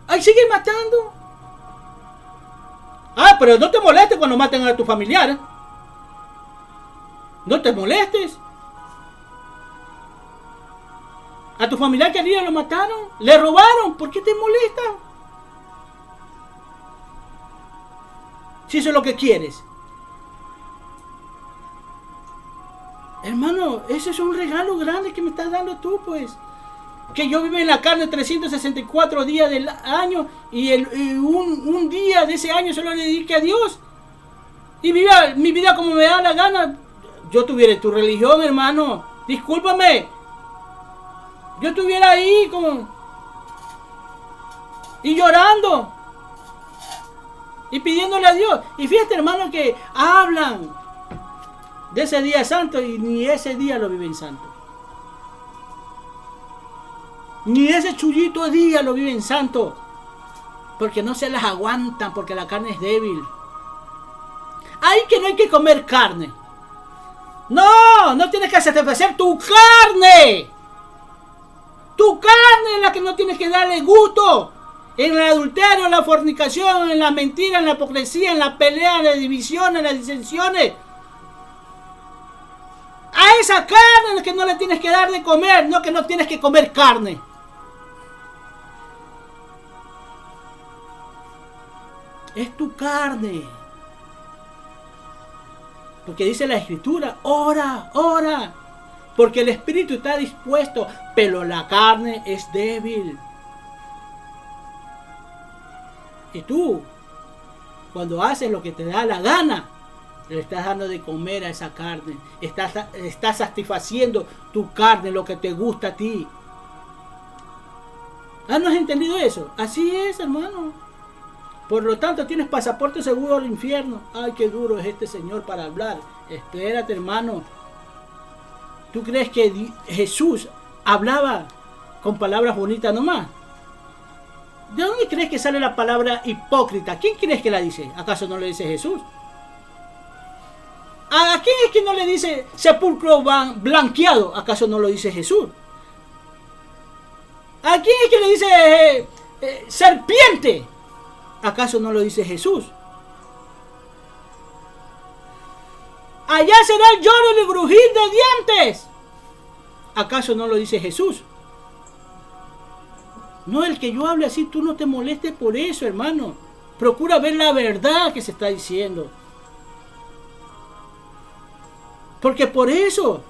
Ahí sigue matando. Ah, pero no te molestes cuando maten a tu familiar. No te molestes. A tu familiar querido lo mataron, le robaron. ¿Por qué te molesta? Si eso es lo que quieres. Hermano, ese es un regalo grande que me estás dando tú, pues. Que yo vivo en la carne 364 días del año y un día de ese año solo le dedique a Dios. Y viva mi vida como me da la gana. Yo tuviera tu religión, hermano. Discúlpame. Yo estuviera ahí como y llorando y pidiéndole a Dios. Y fíjate, hermano, que hablan de ese día santo y ni ese día lo viven santo. Ni ese chullito día lo viven santo. Porque no se las aguantan, porque la carne es débil. Ay, que no hay que comer carne. No tienes que satisfacer tu carne. Tu carne es la que no tienes que darle gusto. En el adulterio, en la fornicación, en la mentira, en la hipocresía, en la pelea, en la división, en las disensiones. A esa carne es la que no le tienes que dar de comer, no que no tienes que comer carne. Es tu carne. Porque dice la Escritura, ora. Porque el espíritu está dispuesto, pero la carne es débil. Y tú, cuando haces lo que te da la gana, le estás dando de comer a esa carne. Estás satisfaciendo tu carne, lo que te gusta a ti. ¿Ah, no has entendido eso? Así es, hermano. Por lo tanto, tienes pasaporte seguro al infierno. Ay, qué duro es este señor para hablar. Espérate, hermano. ¿Tú crees que Jesús hablaba con palabras bonitas nomás? ¿De dónde crees que sale la palabra hipócrita? ¿Quién crees que la dice? ¿Acaso no le dice Jesús? ¿A quién es que no le dice sepulcro blanqueado? ¿Acaso no lo dice Jesús? ¿A quién es que le dice serpiente? ¿Acaso no lo dice Jesús? Allá será el lloro y el crujir de dientes. ¿Acaso no lo dice Jesús? No, el que yo hable así, tú no te molestes por eso, hermano. Procura ver la verdad que se está diciendo. Porque por eso,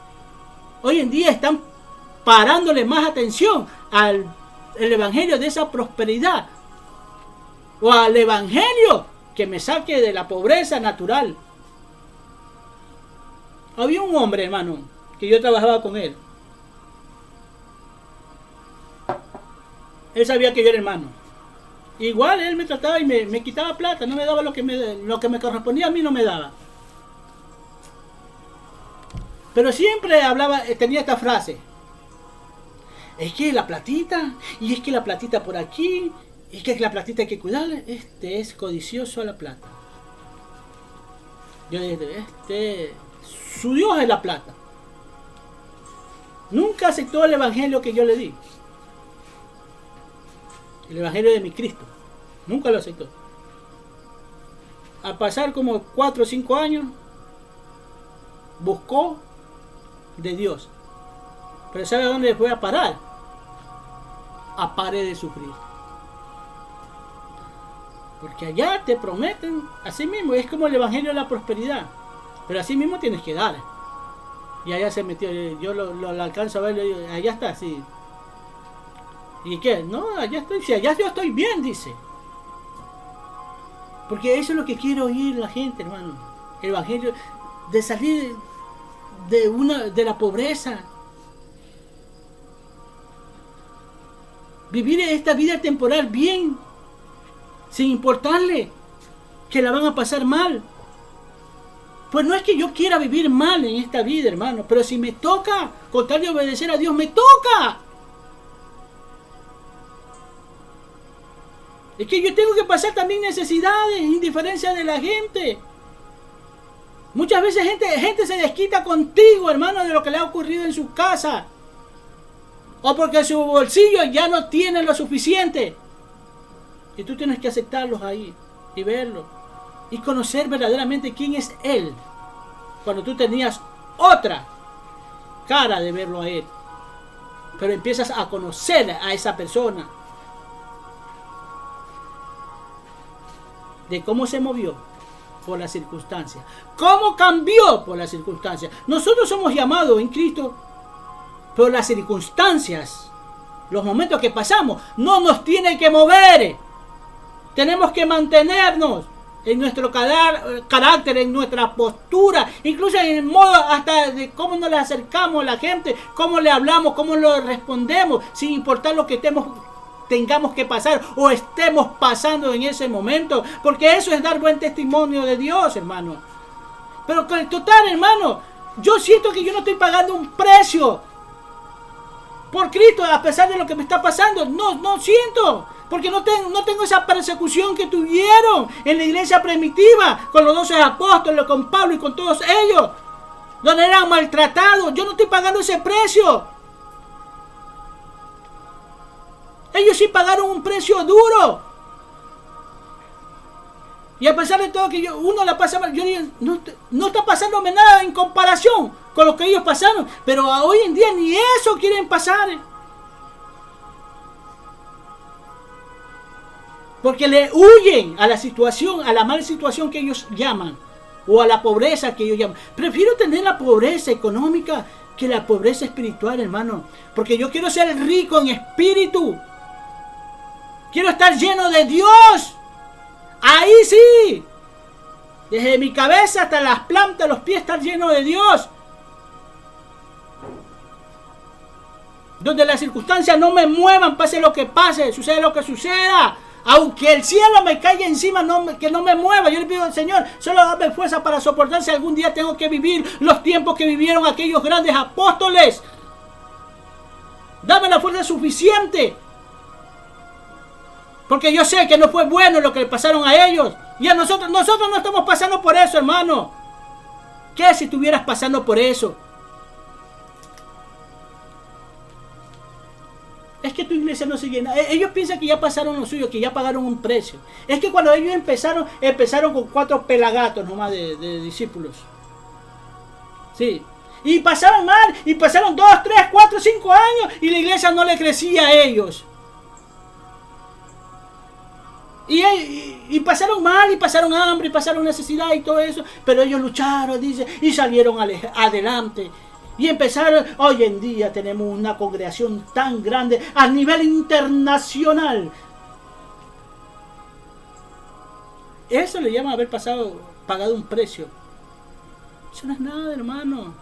hoy en día están parándole más atención al evangelio de esa prosperidad. O al evangelio que me saque de la pobreza natural. Había un hombre, hermano, que yo trabajaba con él. Él sabía que yo era hermano. Igual él me trataba y me quitaba plata, no me daba lo que me correspondía, a mí no me daba. Pero siempre hablaba, tenía esta frase. Es que la platita, y es que la platita por aquí, y es que la platita hay que cuidarla. Este es codicioso a la plata. Yo dije, su Dios es la plata. Nunca aceptó el evangelio que yo le di. El evangelio de mi Cristo. Nunca lo aceptó. Al pasar como 4 o 5 años, buscó de Dios. Pero ¿sabe a dónde fue a parar? A pared de sufrir. Porque allá te prometen, así mismo, es como el evangelio de la prosperidad. Pero así mismo tienes que dar. Y allá se metió, yo lo alcanzo a ver, allá está, sí. ¿Y qué? No, allá estoy, si allá yo estoy bien, dice. Porque eso es lo que quiere oír la gente, hermano. El evangelio de salir de la pobreza. Vivir esta vida temporal bien, sin importarle que la van a pasar mal. Pues no es que yo quiera vivir mal en esta vida, hermano, pero si me toca, con tal de obedecer a Dios, me toca. Es que yo tengo que pasar también necesidades, indiferencia de la gente. Muchas veces gente se desquita contigo, hermano, de lo que le ha ocurrido en su casa. O porque su bolsillo ya no tiene lo suficiente. Y tú tienes que aceptarlos ahí y verlos. Y conocer verdaderamente quién es Él. Cuando tú tenías otra cara de verlo a Él. Pero empiezas a conocer a esa persona. De cómo se movió por las circunstancias. Cómo cambió por las circunstancias. Nosotros somos llamados en Cristo. Pero las circunstancias, los momentos que pasamos, no nos tienen que mover. Tenemos que mantenernos en nuestro carácter, en nuestra postura, incluso en el modo hasta de cómo nos le acercamos a la gente, cómo le hablamos, cómo le respondemos, sin importar lo que tengamos que pasar o estemos pasando en ese momento, porque eso es dar buen testimonio de Dios, hermano. Pero con el total, hermano, yo siento que yo no estoy pagando un precio por Cristo, a pesar de lo que me está pasando. No siento, porque no tengo esa persecución que tuvieron en la iglesia primitiva, con los 12 apóstoles, con Pablo y con todos ellos, donde eran maltratados. Yo no estoy pagando ese precio. Ellos sí pagaron un precio duro. Y a pesar de todo que uno la pasa mal, yo digo, no está pasándome nada en comparación con lo que ellos pasaron. Pero hoy en día ni eso quieren pasar. Porque le huyen a la situación, a la mala situación que ellos llaman. O a la pobreza que ellos llaman. Prefiero tener la pobreza económica que la pobreza espiritual, hermano. Porque yo quiero ser rico en espíritu. Quiero estar lleno de Dios. Ahí sí. Desde mi cabeza hasta las plantas de los pies estar lleno de Dios. Donde las circunstancias no me muevan, pase lo que pase, suceda lo que suceda. Aunque el cielo me caiga encima, que no me mueva. Yo le pido al Señor, solo dame fuerza para soportar si algún día tengo que vivir los tiempos que vivieron aquellos grandes apóstoles. Dame la fuerza suficiente Porque yo sé que no fue bueno lo que le pasaron a ellos. Y a nosotros no estamos pasando por eso, hermano. ¿Qué si estuvieras pasando por eso? Es que tu iglesia no se llena. Ellos piensan que ya pasaron lo suyo, que ya pagaron un precio. Es que cuando ellos empezaron con 4 pelagatos nomás de discípulos. Sí. Y pasaron mal, y pasaron 2, 3, 4, 5 años, y la iglesia no le crecía a ellos. Y pasaron mal, y pasaron hambre, y pasaron necesidad y todo eso. Pero ellos lucharon, dice, y salieron adelante. Y empezaron, hoy en día tenemos una congregación tan grande a nivel internacional. Eso le llama haber pagado un precio. Eso no es nada, hermano.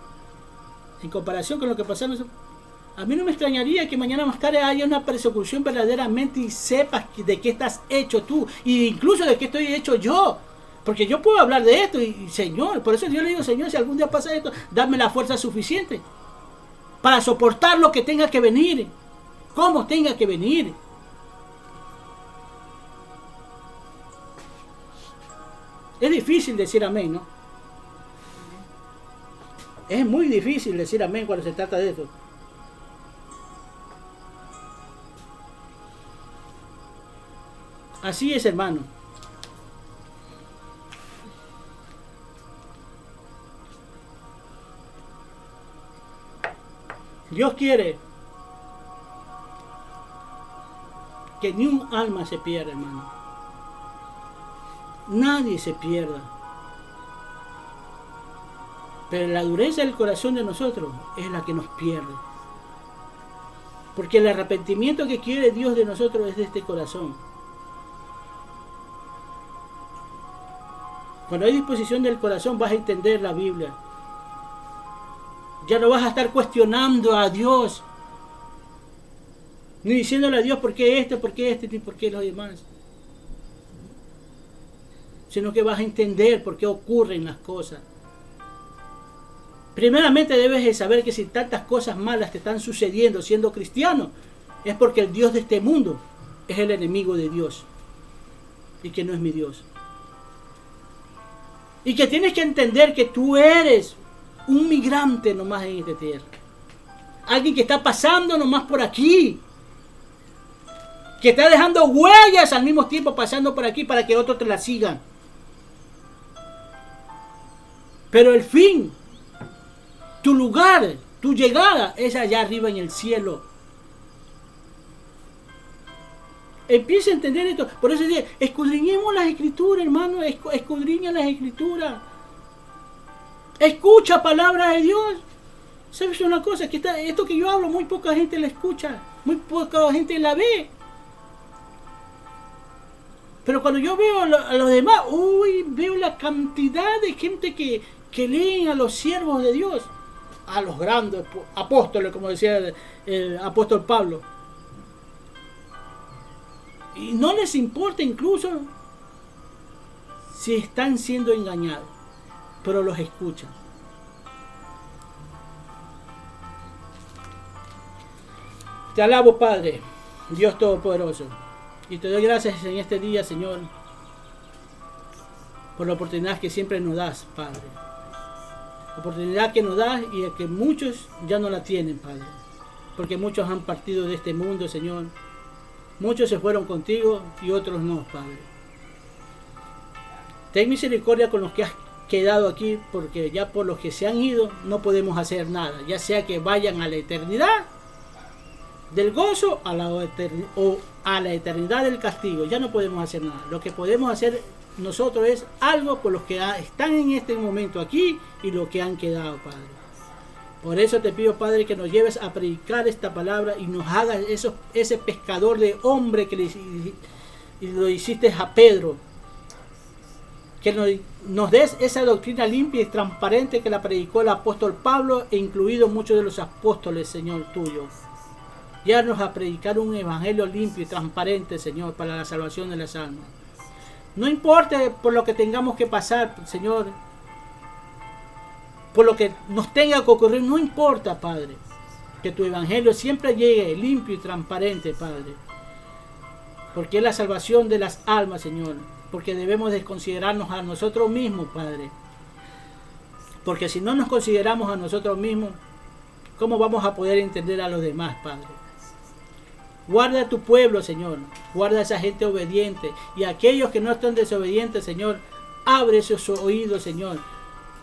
En comparación con lo que pasaron. A mí no me extrañaría que mañana más tarde haya una persecución verdaderamente y sepas de qué estás hecho tú. E incluso de qué estoy hecho yo. Porque yo puedo hablar de esto y Señor, por eso yo le digo, Señor, si algún día pasa esto, dame la fuerza suficiente para soportar lo que tenga que venir, como tenga que venir. Es difícil decir amén, ¿no? Es muy difícil decir amén cuando se trata de esto. Así es, hermano. Dios quiere que ni un alma se pierda, hermano. Nadie se pierda. Pero la dureza del corazón de nosotros es la que nos pierde. Porque el arrepentimiento que quiere Dios de nosotros es de este corazón. Cuando hay disposición del corazón vas a entender la Biblia. Ya no vas a estar cuestionando a Dios. Ni diciéndole a Dios por qué este, ni por qué los demás. Sino que vas a entender por qué ocurren las cosas. Primeramente debes de saber que si tantas cosas malas te están sucediendo siendo cristiano, es porque el Dios de este mundo es el enemigo de Dios. Y que no es mi Dios. Y que tienes que entender que tú eres un migrante nomás en esta tierra. Alguien que está pasando nomás por aquí. Que está dejando huellas al mismo tiempo pasando por aquí para que otros te la sigan. Pero el fin, tu lugar, tu llegada es allá arriba en el cielo. Empieza a entender esto. Por eso dice, escudriñemos las escrituras, hermano. Escudriña las escrituras. Escucha palabra de Dios. ¿Sabes una cosa? Que esto que yo hablo, muy poca gente la escucha. Muy poca gente la ve. Pero cuando yo veo a los demás, veo la cantidad de gente que leen a los siervos de Dios. A los grandes apóstoles, como decía el apóstol Pablo. Y no les importa incluso si están siendo engañados, pero los escuchan. Te alabo, Padre, Dios Todopoderoso, y te doy gracias en este día, Señor, por la oportunidad que siempre nos das, Padre. La oportunidad que nos das y que muchos ya no la tienen, Padre, porque muchos han partido de este mundo, Señor. Muchos se fueron contigo y otros no, Padre. Ten misericordia con los que has quedado aquí, porque ya por los que se han ido no podemos hacer nada, ya sea que vayan a la eternidad del gozo o a la eternidad del castigo. Ya no podemos hacer nada. Lo que podemos hacer nosotros es algo por los que están en este momento aquí y los que han quedado, Padre. Por eso te pido, Padre, que nos lleves a predicar esta palabra y nos hagas ese pescador de hombre que lo hiciste a Pedro. Que nos des esa doctrina limpia y transparente que la predicó el apóstol Pablo e incluido muchos de los apóstoles, Señor, tuyo. Llévanos a predicar un evangelio limpio y transparente, Señor, para la salvación de las almas. No importa por lo que tengamos que pasar, Señor, por lo que nos tenga que ocurrir, no importa, Padre, que tu evangelio siempre llegue limpio y transparente, Padre. porque es la salvación de las almas, Señor, porque debemos de considerarnos a nosotros mismos, Padre, porque si no nos consideramos a nosotros mismos, ¿cómo vamos a poder entender a los demás, Padre? Guarda a tu pueblo, Señor, guarda a esa gente obediente, y a aquellos que no están desobedientes, Señor, abre esos oídos, Señor.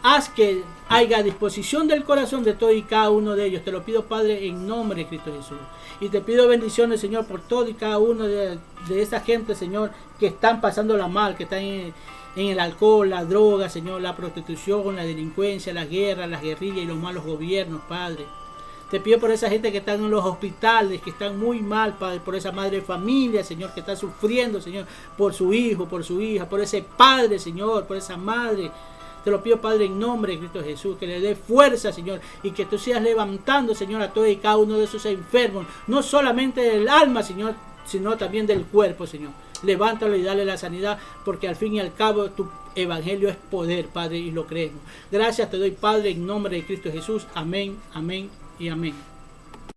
Haz que haya disposición del corazón de todo y cada uno de ellos. Te lo pido, Padre, en nombre de Cristo Jesús. Y te pido bendiciones, Señor, por todo y cada uno de esa gente, Señor, que están pasándola mal, que están en el alcohol, la droga, Señor, la prostitución, la delincuencia, la guerra, las guerrillas y los malos gobiernos, Padre. Te pido por esa gente que está en los hospitales, que están muy mal, Padre, por esa madre de familia, Señor, que está sufriendo, Señor, por su hijo, por su hija, por ese padre, Señor, por esa madre. Te lo pido, Padre, en nombre de Cristo Jesús, que le dé fuerza, Señor, y que tú sigas levantando, Señor, a todos y cada uno de esos enfermos, no solamente del alma, Señor, sino también del cuerpo, Señor. Levántalo y dale la sanidad, porque al fin y al cabo tu evangelio es poder, Padre, y lo creemos. Gracias te doy, Padre, en nombre de Cristo Jesús. Amén, amén y amén.